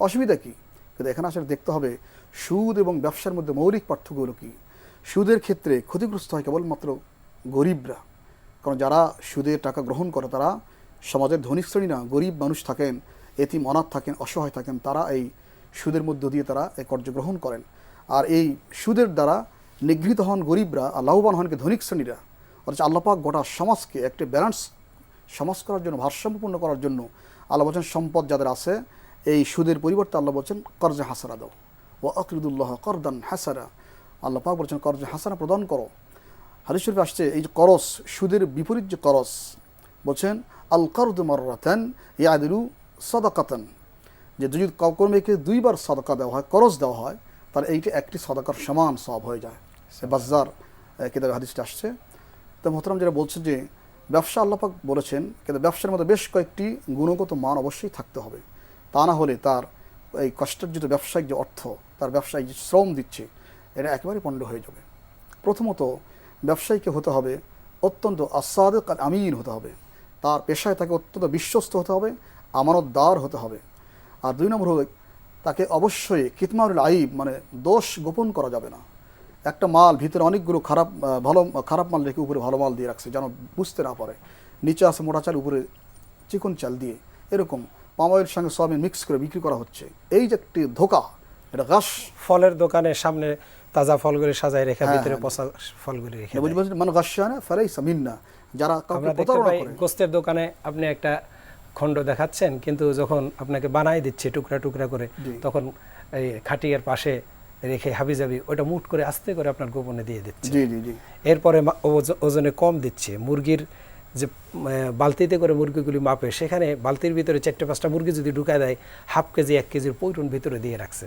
Speaker 6: অসুবিধা কী? কিন্তু এখানে আসলে দেখতে হবে সুদ এবং ব্যবসার মধ্যে মৌলিক পার্থক্যগুলো কী। সুদের ক্ষেত্রে ক্ষতিগ্রস্ত হয় কেবলমাত্র গরিবরা, কারণ যারা সুদের টাকা গ্রহণ করে তারা সমাজের ধনী শ্রেণী না, গরিব মানুষ থাকেন, এতিম অনাথ থাকেন, অসহায় থাকেন, তারা এই সুদের মধ্য দিয়ে তারা এই কার্য গ্রহণ করেন। আর এই সুদের দ্বারা নিগৃহীত হন গরিবরা, আর লাভবান হন ধনিক শ্রেণীরা। অথচ আল্লাহ পাক গোটা সমাজকে একটি ব্যালেন্স সমাজ করার জন্য, ভারসাম্যপূর্ণ করার জন্য আল্লাহ বলছেন সম্পদ যাদের আছে এই সুদের পরিবর্তে আল্লাহ বলছেন কর্জে হাসানা দাও, ও আকরিদুল্লাহ করদান হাসানা, আল্লাহ পাক বলছেন কর্জে হাসানা প্রদান করো। হাদিস শরীফে আসছে এই যে করস, সুদের বিপরীত যে করস, বলছেন আল করদ মাররাতান ইয়াদিলু সাদাকাতান, যে যদি কর্মীকে 2বার সাদাকা দেওয়া হয়, করস দেওয়া হয়, তাহলে এইটা একটি সাদাকার সমান সওয়াব হয়ে যায়। বাজ্জার কিতাবে হাদিসটা আসছে। তো মোহতারাম যারা বলছে যে ব্যবসা আল্লাহ পাক বলেছেন, কিন্তু ব্যবসার মধ্যে বেশ কয়েকটি গুণগত মান অবশ্যই থাকতে হবে, তা না হলে তার এই কষ্টার্জিত ব্যবসায়িক যে অর্থ, তার ব্যবসায়িক যে শ্রম দিচ্ছে, এটা একেবারে পণ্ড হয়ে যাবে। প্রথমত ব্যবসায়ীকে হতে হবে অত্যন্ত আসাদিক আর আমিন হতে হবে, তার পেশায় তাকে অত্যন্ত বিশ্বস্ত হতে হবে, আমানতদার হতে হবে। আর 2 নম্বর হবে তাকে অবশ্যই কিতমানুল আইব, মানে দোষ গোপন করা যাবে না। একটা মাল ভিতরে অনেকগুলো খারাপ মাল রেখে উপরে ভালো মাল দিয়ে রাখছে যেন বুঝতে না পারে, নিচে আছে মোটা চাল, উপরে চিকন চাল দিয়ে, এরকম পাম অয়েলের সঙ্গে সয়াবিন মিক্স করে বিক্রি করা হচ্ছে, এই যে একটি ধোঁকা, এটা গাছ।
Speaker 2: ফলের দোকানে সামনে তাজা ফলগুলি সাজায় রেখে ভিতরে পচা ফলগুলি রেখে দেয়।
Speaker 6: বুঝতে মানে গাছানা ফালাইসা মিন্না, যারা কাউকে
Speaker 2: আমরা দেখতে
Speaker 6: প্রতারণা
Speaker 2: পাই
Speaker 6: করে।
Speaker 2: গোস্তের দোকানে আপনি একটা খণ্ড দেখাচ্ছেন, কিন্তু যখন আপনাকে বানাই দিচ্ছে টুকরা টুকরা করে, তখন এই খাটিয়ার পাশে রেখে হাবিজাবি ওটা মুট করে আস্তে করে আপনার গোপনে দিয়ে দিচ্ছে।
Speaker 6: জি জি জি।
Speaker 2: এরপরে ওজনে কম দিচ্ছে। মুরগির যে বালতিতে করে মুরগিগুলি মাপে, সেখানে বালতির ভিতরে 4-5টা মুরগি যদি ঢুকায় দেয়, হাফ কেজি 1 কেজির পৈরুন ভিতরে দিয়ে রাখছে।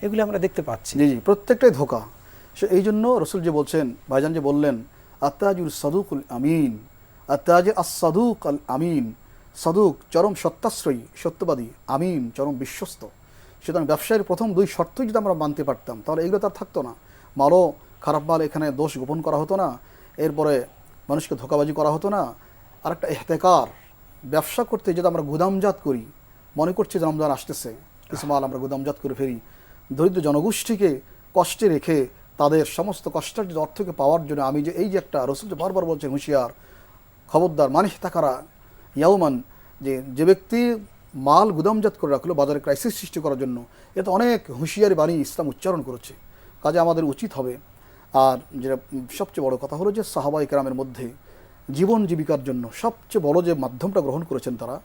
Speaker 2: এগুলি আমরা দেখতে পাচ্ছি।
Speaker 6: জি জি, প্রত্যেকটাই ধোঁকা। সে এই জন্য রসুল যে বলছেন, ভাইজান যে বললেন আত্তাজুল সাদুকুল আমিন, আত্তাজে আস-সাদুক আল আমিন, সাদুক চরম সত্যাশ্রয়ী সত্যবাদী, আমিন চরম বিশ্বস্ত। সুতরাং ব্যবসায়ের প্রথম 2 শর্তই যদি আমরা মানতে পারতাম, তাহলে এগুলো তার থাকতো না। মালও খারাপ মাল এখানে দোষ গোপন করা হতো না, এরপরে মানুষকে ধোঁকাবাজি করা হতো না। আর একটা ইহতেকার, ব্যবসা করতে যদি আমরা গুদামজাত করি, মনে করছি যে রমজান আসতেছে, কিছু মাল আমরা গুদামজাত করে ফেরি, দরিদ্র জনগোষ্ঠীকে কষ্টে রেখে তাদের সমস্ত কষ্টার্জিত অর্থকে পাওয়ার জন্য আমি যে এই যে একটা রসুল যে বারবার বলছেন হুঁশিয়ার, খবরদার, মানিহ তাকারা ইয়াউমান, যে ব্যক্তি মাল গুদামজাত করে রাখলো বাজারে ক্রাইসিস সৃষ্টি করার জন্য, এটা অনেক হুঁশিয়ারি বাণী ইসলাম উচ্চারণ করেছে। কাজে আমাদের উচিত হবে। আর যেটা সবচেয়ে বড় কথা হলো যে সাহাবায়ে কেরামের মধ্যে জীবন জীবিকার জন্য সবচেয়ে বড় যে মাধ্যমটা গ্রহণ করেছেন তারা,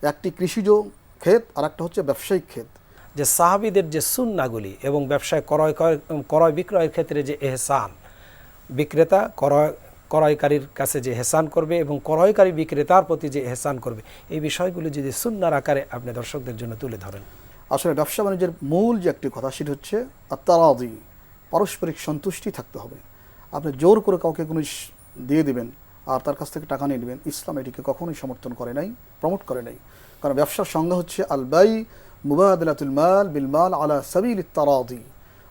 Speaker 6: একটি কৃষিজ ক্ষেত আর একটা হচ্ছে ব্যবসায়িক ক্ষেত।
Speaker 2: যে সাহাবীদের যে সুন্নাহগুলি এবং ব্যবসায় ক্রয় বিক্রয়ের ক্ষেত্রে যে এহসান, বিক্রেতা ক্রয়কারীর কাছে যে এহসান করবে এবং ক্রয়কারী বিক্রেতার প্রতি যে এহসান করবে, এই বিষয়গুলি যদি সুন্নাহর আকারে আপনি দর্শকদের জন্য তুলে ধরেন।
Speaker 6: আসলে ব্যবসা বাণিজ্যের মূল যে একটি কথা, সেটা হচ্ছে আত-তারাদি, পারস্পরিক সন্তুষ্টি থাকতে হবে। আপনি জোর করে কাউকে কোনো দিয়ে দিবেন আর তার কাছ থেকে টাকা নিয়ে নেবেন, ইসলাম এটিকে কখনোই সমর্থন করে নাই, প্রমোট করে নাই। কারণ ব্যবসার সংজ্ঞা হচ্ছে আল বাই মুবাদালাতুল মাল বিল মাল আলা সাবিলিত তারাদি,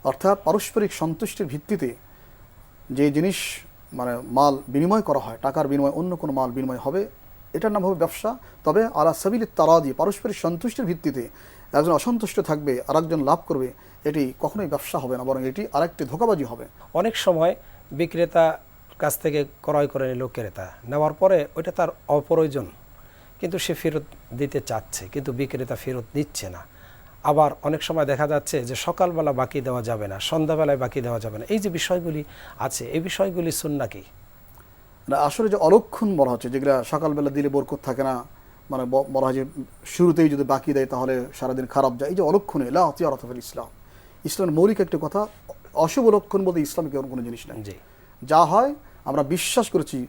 Speaker 6: অর্থাৎ পারস্পরিক সন্তুষ্টির ভিত্তিতে যে জিনিস মানে মাল বিনিময় করা হয়, টাকার বিনিময়ে অন্য কোনো মাল বিনিময় হবে, এটার নাম হবে ব্যবসা। তবে আলা সাবিলিত তারাদি, পারস্পরিক সন্তুষ্টির ভিত্তিতে একজন অসন্তুষ্ট থাকবে আর একজন লাভ করবে, এটি কখনোই ব্যবসা হবে না, বরং এটি আরেকটি ধোঁকাবাজি হবে।
Speaker 2: অনেক সময় বিক্রেতা কাছ থেকে ক্রয় করে নিল ক্রেতা, নেওয়ার পরে ওইটা তার অপ্রয়োজন, কিন্তু সে ফেরত দিতে চাচ্ছে, কিন্তু বিক্রেতা ফেরত দিচ্ছে না। আবার অনেক সময় দেখা যাচ্ছে যে সকালবেলা বাকি দেওয়া যাবে না, সন্ধ্যাবেলায় বাকি দেওয়া যাবে না। এই যে বিষয়গুলি আছে, এই বিষয়গুলি সুন্নাহ কি?
Speaker 6: আসলে যে অলক্ষণ বলা হচ্ছে, যেগুলো সকালবেলা দিলে বরকত থাকে না, মানে বলা হয় যে শুরুতেই যদি বাকি দেয় তাহলে সারাদিন খারাপ যায়, এই যে অলক্ষণে লা আতিয়ারাত ফিল ইসলাম, ইসলামের মৌলিক একটা কথা, অশুভ লক্ষণ বলতে ইসলামে কেমন কোনো জিনিস নেই। যা হয় আমরা বিশ্বাস করেছি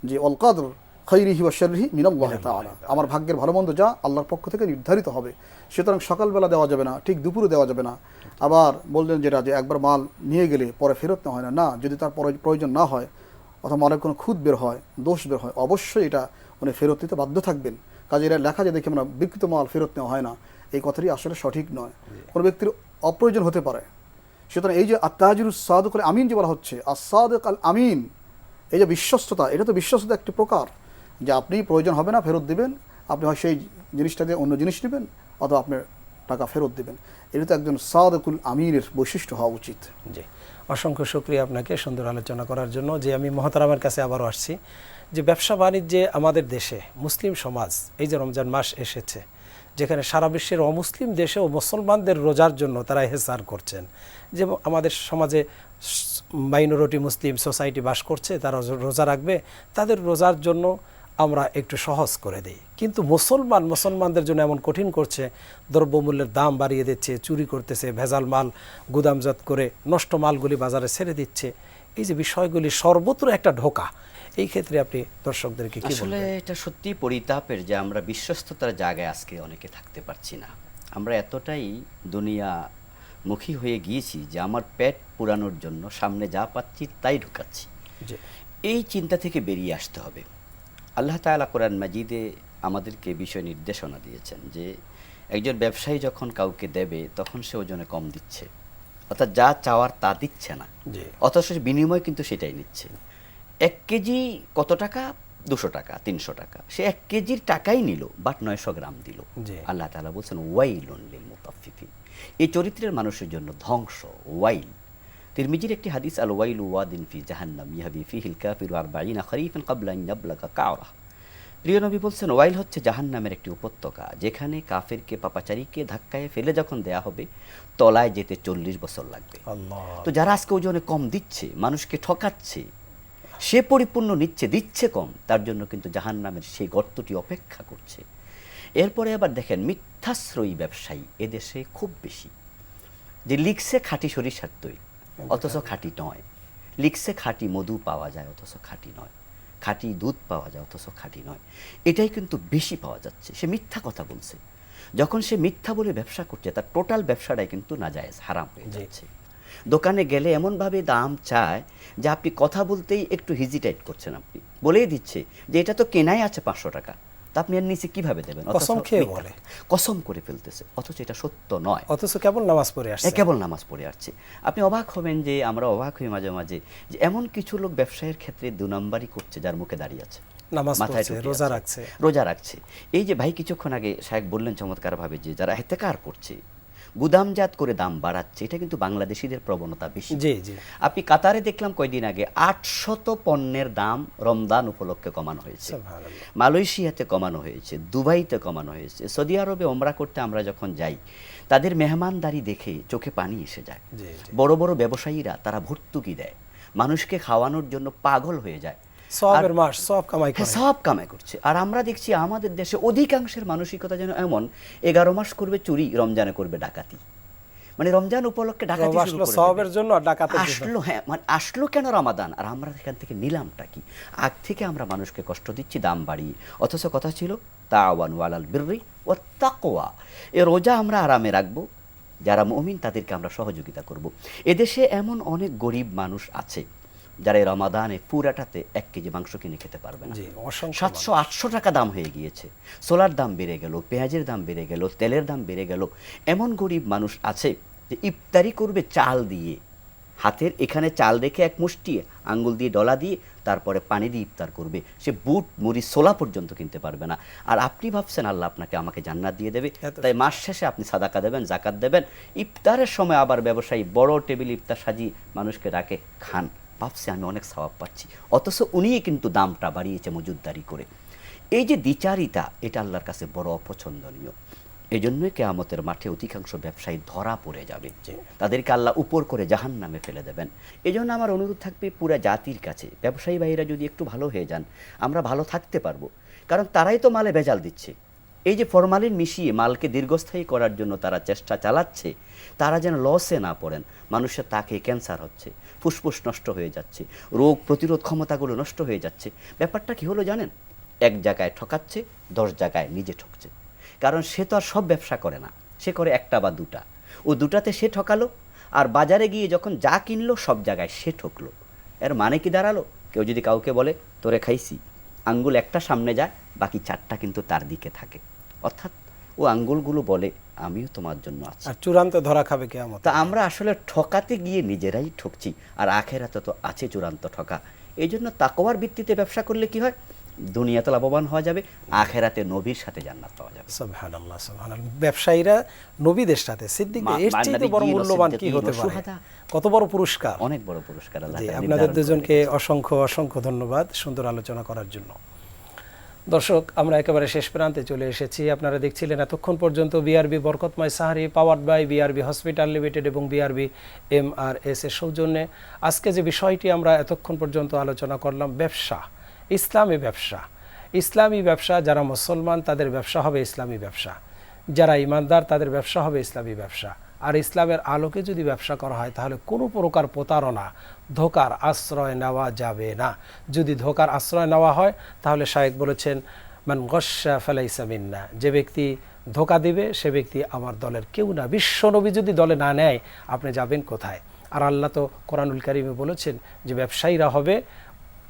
Speaker 6: যে অল কদর খাইরিহি ওয়া শাররিহি মিনাল্লাহ তাআলা, আমার ভাগ্যের ভালো মন্দ যা আল্লাহর পক্ষ থেকে নির্ধারিত হবে। সুতরাং সকালবেলা দেওয়া যাবে না, ঠিক দুপুরে দেওয়া যাবে না। আবার বললেন যেটা যে একবার মাল নিয়ে গেলে পরে ফেরত নেওয়া হয় না, না, যদি তার প্রয়োজন না হয় অথবা মালের কোনো খুঁত বের হয়, দোষ বের হয়, অবশ্যই এটা উনি ফেরত দিতে বাধ্য থাকবেন। কাজে এটা লেখা যায় দেখে আমরা বিকৃত মাল ফেরত নেওয়া হয় না, এই কথাটি আসলে সঠিক নয়। কোনো ব্যক্তির অপ্রয়োজন হতে পারে। সুতরাং এই যে আত-তাজিরুস সাদিক আল আমিন যে বলা হচ্ছে, আস-সাদিক আল আমিন, এই যে বিশ্বস্ততা, এটা তো বিশ্বস্ততা একটি প্রকার, যে আপনি প্রয়োজন হবে না ফেরত দিবেন, আপনি হয় সেই জিনিসটা দিয়ে অন্য জিনিস নেবেন অথবা আপনার টাকা ফেরত দিবেন। এটা তো একজন সাদিকুল আমিনের বৈশিষ্ট্য হওয়া উচিত।
Speaker 2: জি, অসংখ্য শুকরিয়া আপনাকে সুন্দর আলোচনা করার জন্য। যে আমি মহতারামের কাছে আবারও আসছি, যে ব্যবসা বাণিজ্যে আমাদের দেশে মুসলিম সমাজ, এই যে রমজান মাস এসেছে, যেখানে সারা বিশ্বের অমুসলিম দেশেও মুসলমানদের রোজার জন্য তারা এহসান করছেন। যে আমাদের সমাজে মাইনরিটি মুসলিম সোসাইটি বাস করছে, তারা রোজা রাখবে, তাদের রোজার জন্য আমরা একটু সহজ করে দেই, কিন্তু মুসলমানদের জন্য এমন কঠিন করছে, দ্রব্যমূল্যের দাম বাড়িয়ে দিচ্ছে, চুরি করতেছে, ভেজাল মাল গুদামজাত করে নষ্ট মালগুলি বাজারে ছেড়ে দিচ্ছে। এই যে বিষয়গুলি সর্বত্র একটা ঢোকা, এই ক্ষেত্রে আপনি দর্শকদেরকে কি
Speaker 5: আসলে
Speaker 2: বলবেন?
Speaker 5: এটা সত্যি পরিতাপের যে আমরা বিশ্বস্ততার জায়গায় আজকে অনেকে থাকতে পারছি না। আমরা এতটাই দুনিয়ামুখী হয়ে গিয়েছি যে আমার পেট পুরানোর জন্য সামনে যা পাচ্ছি তাই ঢুকাচ্ছি।
Speaker 2: জি,
Speaker 5: এই চিন্তা থেকে বেরিয়ে আসতে হবে। আল্লাহ তাআলা কোরআন মাজিদে আমাদেরকে বিষয় নির্দেশনা দিয়েছেন যে একজন ব্যবসায়ী যখন কাউকে দেবে তখন সে ওজনে কম দিচ্ছে, অর্থাৎ যা চাওয়ার তা দিচ্ছে না,
Speaker 2: জি,
Speaker 5: অথচ বিনিময় কিন্তু সেটাই নিচ্ছে। 1 কেজি কত টাকা? 200 টাকা, 300 টাকা। সে 1 কেজির টাকাই নিল, বাট 900 গ্রাম দিল।
Speaker 2: জি।
Speaker 5: আল্লাহ তাআলা বলছেন ওয়াইলুন লিল মুতাফফিফিন, এই চরিত্রের মানুষের জন্য ধ্বংস, ওয়াইল। তিরমিজির একটি হাদিস, আল ওয়াইলু ওয়াদিন ফি জাহান্নাম ইয়াহবি ফিহিল কাফিরু 40 খরিফান ক্বাবলা আন ইয়াবলাগা কাওরা। প্রিয় নবী বলছেন ওয়াইল হচ্ছে জাহান্নামের একটি উপত্যকা, যেখানে কাফেরকে, পাপাচারীকে ধাক্কায় ফেলে যখন দেয়া হবে তলায় যেতে 40 বছর লাগবে।
Speaker 2: আল্লাহ,
Speaker 5: তো যারা আজকে ওজনে কম দিচ্ছে, মানুষকে ঠকাচ্ছে, সে পরিপূর্ণ নিচ্ছে, দিচ্ছে কম, তার জন্য কিন্তু জাহান্নামের সেই গর্তটি অপেক্ষা করছে। এরপরে আবার দেখেন মিথ্যাশ্রয়ী ব্যবসায়ী এদেশে খুব বেশি, যে লিখছে খাঁটি সরিষার তৈল অথচ খাঁটি নয়, লিখছে খাঁটি মধু পাওয়া যায় অথচ খাঁটি নয়, খাঁটি দুধ পাওয়া যায় অথচ খাঁটি নয়। এটাই কিন্তু বেশি পাওয়া যাচ্ছে। সে মিথ্যা কথা বলছে, যখন সে মিথ্যা বলে ব্যবসা করছে তার টোটাল ব্যবসাটাই কিন্তু নাজায়েজ, হারাম হয়ে যাচ্ছে। দোকানে গেলে এমনভাবে দাম চায় যে আপনি কথা বলতেই একটু হেজিটেট করছেন, আপনি বলেই দিচ্ছে যে এটা তো কেনাই আছে 500 টাকা, তা আপনি এর নিচে কিভাবে দেবেন?
Speaker 2: কসম খেয়ে বলে,
Speaker 5: কসম করে ফেলতেছে, অথচ এটা সত্য নয়,
Speaker 2: অথচ কেবল নামাজ পড়ে আসছে।
Speaker 5: কেবল নামাজ পড়ে আসছে। আপনি অবাক হবেন যে আমরা অবাক হই মাঝে মাঝে যে এমন কিছু লোক ব্যবসায়ের ক্ষেত্রে 2 নাম্বারই করছে, যার মুখে দাঁড়িয়ে আছে,
Speaker 2: নামাজ
Speaker 5: মাথায়
Speaker 2: পড়ছে,
Speaker 5: টুপি
Speaker 2: রোজা
Speaker 5: আছে,
Speaker 2: রাখছে।
Speaker 5: রোজা রাখছে। এই যে ভাই কিছুক্ষণ আগে শায়েখ বললেন চমৎকারভাবে যে যারা ইহতেকার করছে, গুদামজাত করে দাম বাড়াচ্ছে, এটা কিন্তু বাংলাদেশিদের প্রবণতা বেশি।
Speaker 2: জি, জি।
Speaker 5: আপনি কাতারে দেখলাম কয়দিন আগে 800 পণ্যের দাম রমজান উপলক্ষে কমানো হয়েছে,
Speaker 2: সুবহানাল্লাহ।
Speaker 5: মালয়েশিয়াতে কমানো হয়েছে, দুবাইতে কমানো হয়েছে, সৌদি আরবে ওমরা করতে আমরা যখন যাই তাদের মেহমানদারি দেখে চোখে পানি এসে যায়।
Speaker 2: জি, জি।
Speaker 5: বড় বড় ব্যবসায়ীরা তারা ভর্তুকি দেয়, মানুষকে খাওয়ানোর জন্য পাগল হয়ে যায়,
Speaker 2: সওয়াবের মাস, সওয়াব কামাই করে।
Speaker 5: সব কামাই করছে। আর আমরা দেখছি আমাদের দেশে অধিকাংশের মানসিকতা যেন এমন, 11 মাস করবে চুরি, রমজানে করবে ডাকাতি। মানে রমজান উপলক্ষে ডাকাতি শুরু করে
Speaker 2: সওয়াবের
Speaker 5: দেবে।
Speaker 2: জন্য আর ডাকাতের জন্য।
Speaker 5: আসলো, হ্যাঁ, মানে আসলো কেন রমাদান, আর আমরা এখান থেকে নিলামটা কি? আগ থেকে আমরা মানুষকে কষ্ট দিচ্ছি দাম বাড়িয়ে, অথচ কথা ছিল তাআওয়ানু আলাল বিররি ওয়াত তাকওয়া, এই রোজা আমরা আরামে রাখবো, যারা মুমিন তাদেরকে আমরা সহযোগিতা করব। এদেশে এমন অনেক গরিব মানুষ আছে যারা এই রমাদানে পুরাটাতে 1 কেজি মাংস কিনে খেতে পারবে না।
Speaker 2: জি, অসংখ্য
Speaker 5: 700-800 টাকা দাম হয়ে গিয়েছে, সোলার দাম বেড়ে গেল, পেঁয়াজের দাম বেড়ে গেল, তেলের দাম বেড়ে গেল। এমন গরিব মানুষ আছে যে ইফতারি করবে চাল দিয়ে, হাতের এখানে চাল রেখে এক মুষ্টি আঙ্গুল দিয়ে ডলা দিয়ে তারপরে পানি দিয়ে ইফতার করবে, সে বুট মুড়ি ছোলা পর্যন্ত কিনতে পারবে না। আর আপনি ভাবছেন আল্লাহ আপনাকে আমাকে জান্নাত দিয়ে দেবে, তাই মাস শেষে আপনি সাদাকা দেবেন, জাকাত দেবেন, ইফতারের সময় আবার ব্যবসায়ী বড় টেবিল ইফতার সাজিয়ে মানুষকে ডাকে খান, ভাবছে আমি অনেক সওয়াব পাচ্ছি, অথচ উনিই কিন্তু দামটা বাড়িয়েছে মজুদদারি করে। এই যে দ্বিচারিতা, এটা আল্লাহর কাছে বড় অপছন্দনীয়। এই জন্যই কিয়ামতের মাঠে অধিকাংশ ব্যবসায়ী ধরা পড়ে যাবে, তাদেরকে আল্লাহ উপর করে জাহান্নামে ফেলে দেবেন। এই জন্য আমার অনুরোধ থাকবে পুরা জাতির কাছে, ব্যবসায়ী ভাইরা যদি একটু ভালো হয়ে যান আমরা ভালো থাকতে পারবো, কারণ তারাই তো মালে ভেজাল দিচ্ছে। এই যে ফরমালিন মিশিয়ে মালকে দীর্ঘস্থায়ী করার জন্য তারা চেষ্টা চালাচ্ছে, তারা যেন লসে না পড়েন। মানুষের তাকে ক্যান্সার হচ্ছে, ফুসফুস নষ্ট হয়ে যাচ্ছে, রোগ প্রতিরোধ ক্ষমতাগুলো নষ্ট হয়ে যাচ্ছে। ব্যাপারটা কি হলো জানেন? এক জায়গায় ঠকাচ্ছে, 10 জায়গায় নিজে ঠকছে। কারণ সে তো আর সব ব্যবসা করে না, সে করে 1টা বা 2টা, ও 2টাতে সে ঠকালো, আর বাজারে গিয়ে যখন যা কিনলো সব জায়গায় সে ঠকলো। এর মানে কি দাঁড়ালো? কেউ যদি কাউকে বলে তোরে খাইছি, আঙ্গুল একটা সামনে যায়, বাকি 4টা কিন্তু তার দিকে থাকে, অর্থাৎ ও আঙ্গুলগুলো বলে আমিও তোমার জন্য আছি।
Speaker 2: আর চূড়ান্ত ধরা খাবে কিয়ামত।
Speaker 5: তা আমরা আসলে ঠকাতে গিয়ে নিজেরাই ঠকছি, আর আখেরাতে তো আছে চূড়ান্ত ঠকা। এই জন্য তাকওয়ার ভিত্তিতে ব্যবসা করলে কি হয়? দুনিয়াতে লাভবান হওয়া যাবে, আখেরাতে নবীর সাথে জান্নাত পাওয়া যাবে।
Speaker 2: সুবহানাল্লাহ, সুবহানাল্লাহ। ব্যবসায়ীরা নবীদের সাথে, সিদ্দিকদের এর চেয়ে বড় মূল্যবান কি হতে পারে? কত বড় পুরস্কার,
Speaker 5: অনেক বড় পুরস্কার আল্লাহ
Speaker 2: জি,
Speaker 5: তাআলা
Speaker 2: আপনাদের
Speaker 5: নির্ধারণ
Speaker 2: দুজনকে
Speaker 5: করেছেন।
Speaker 2: অসংখ্য অসংখ্য ধন্যবাদ সুন্দর আলোচনা করার জন্য। দর্শক, আমরা একেবারে শেষ প্রান্তে চলে এসেছি। আপনারা দেখছিলেন এতক্ষণ পর্যন্ত বিআরবি বরকতময় সাহারি, powered by BRB hospital limited এবং বিআরবি MRS এর সৌজন্যে আজকে যে বিষয়টি আমরা এতক্ষণ পর্যন্ত আলোচনা করলাম, ব্যবসা, ইসলামী ব্যবসা, ইসলামী ব্যবসা, যারা মুসলমান তাদের ব্যবসা হবে ইসলামী ব্যবসা, যারা ইমানদার তাদের ব্যবসা হবে ইসলামী ব্যবসা। আর ইসলামের আলোকে যদি ব্যবসা করা হয় তাহলে কোনো প্রকার প্রতারণা, ধোকার আশ্রয় নেওয়া যাবে না। যদি ধোকার আশ্রয় নেওয়া হয় তাহলে শায়েখ বলেছেন, মান গস্যা ফালাইসা মিন্না, যে ব্যক্তি ধোকা দিবে সে ব্যক্তি আমার দলের কেউ না। বিশ্বনবী যদি দলে না নেয় আপনি যাবেন কোথায়? আর আল্লাহ তো কোরআনুল কারীমে বলেছেন যে ব্যবসায়ীরা হবে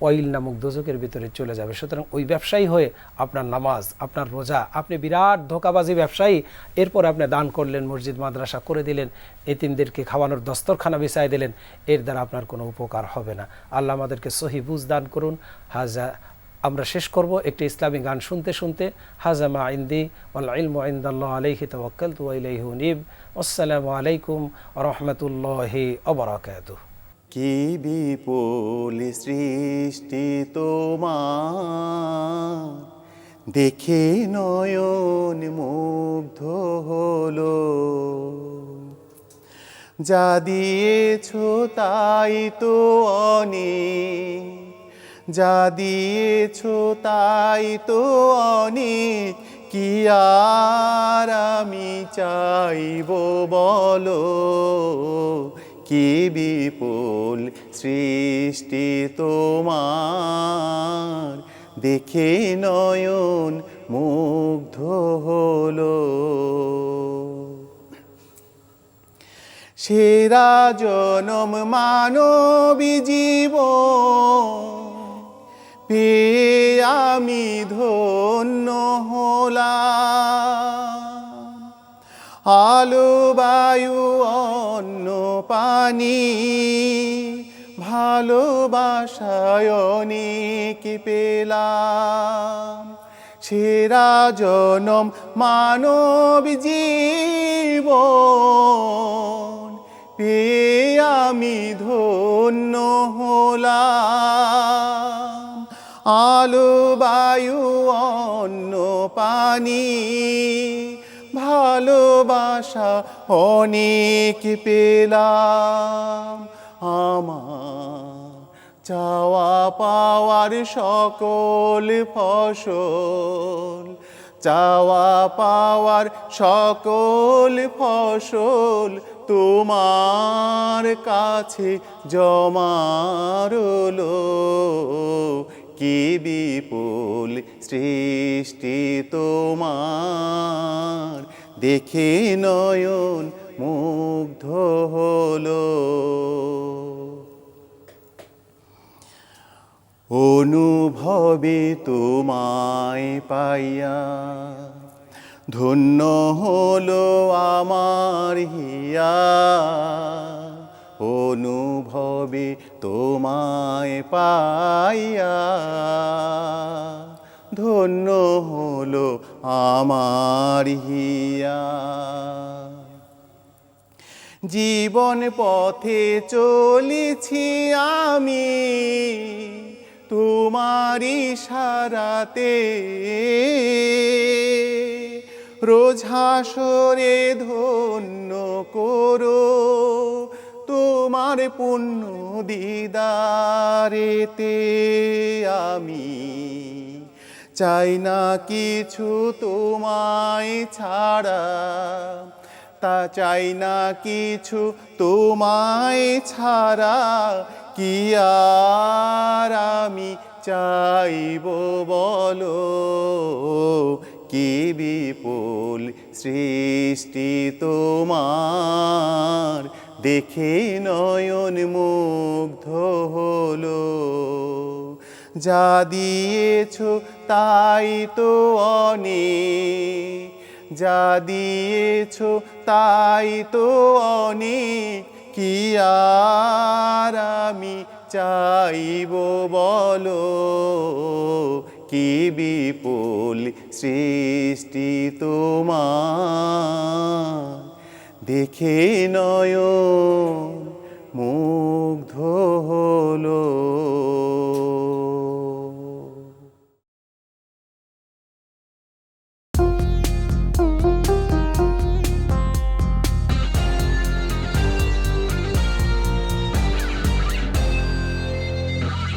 Speaker 2: অয়েল নামক দোজকের ভিতরে চলে যাবে। সুতরাং ওই ব্যবসায়ী হয়ে আপনার নামাজ, আপনার রোজা, আপনি বিরাট ধোকাবাজি ব্যবসায়ী, এরপর আপনি দান করলেন, মসজিদ মাদ্রাসা করে দিলেন, এতিমদেরকে খাওয়ানোর দস্তরখানা বিছায় দিলেন, এর দ্বারা আপনার কোনো উপকার হবে না। আল্লাহ আমাদেরকে সহি বুঝ দান করুন। হাজা, আমরা শেষ করব একটি ইসলামী গান শুনতে শুনতে। হাজা মা ইন্দি ওয়াল ইলমু ইনদাল্লাহ আলাইহি তাওয়াক্কালতু ওয়া ইলাইহি উনীব। আসসালামু আলাইকুম ওয়া রাহমাতুল্লাহি ওয়া বারাকাতুহু।
Speaker 1: কি বিপুল সৃষ্টি তোমার, দেখে নয়ন মুগ্ধ হলো। যা দিয়েছ তাই তো অনেক, যা দিয়েছ তাই তো অনেক, কি আর আমি চাইব বলো। কি বিপুল সৃষ্টি তোমার, দেখে নয়ন মুগ্ধ হলো। সেরা জনম মানবী জীবন পেয়ে আমি ধন্য হলাম। আলো বায়ু অন্ন পানি ভালোবাসায় অনেক পেলাম। সেরা জনম মানব জীবন পেয়ে আমি ধন্য হলাম। আলো বায়ু অন্ন পানি ভালোবাসা অনেক পেলাম। আমার চাওয়া পাওয়ার সকল ফসল, চাওয়া পাওয়ার সকল ফসল তোমার কাছে জমা রইলো। কি বিপুল সৃষ্টি তোমার, দেখে নয়ন মুগ্ধ হলো। অনুভবে তোমায় পাইয়া ধন্য হলো আমার হিয়া। অনুভবে তোমায় পাইয়া ধন্য হলো আমার হিয়া। জীবন পথে চলেছি আমি তোমার ইশারাতে, রোজ হাসরে ধন্য করো তোমার পুণ্য দিদারেতে। আমি চাই না কিছু তোমায় ছাড়া, তা চাই না কিছু তোমায় ছাড়া, কি আর আমি চাইব বলো। কি বিপুল সৃষ্টি তোমার, দেখে নয়ন মুগ্ধ হলো। যা দিয়েছ তাই তো অনেক, যা দিয়েছ তাই তো অনেক, কি আর আমি চাইব বলো। কি বিপুল সৃষ্টি তোমার, দেখে নয়ন মুগ্ধ হলো।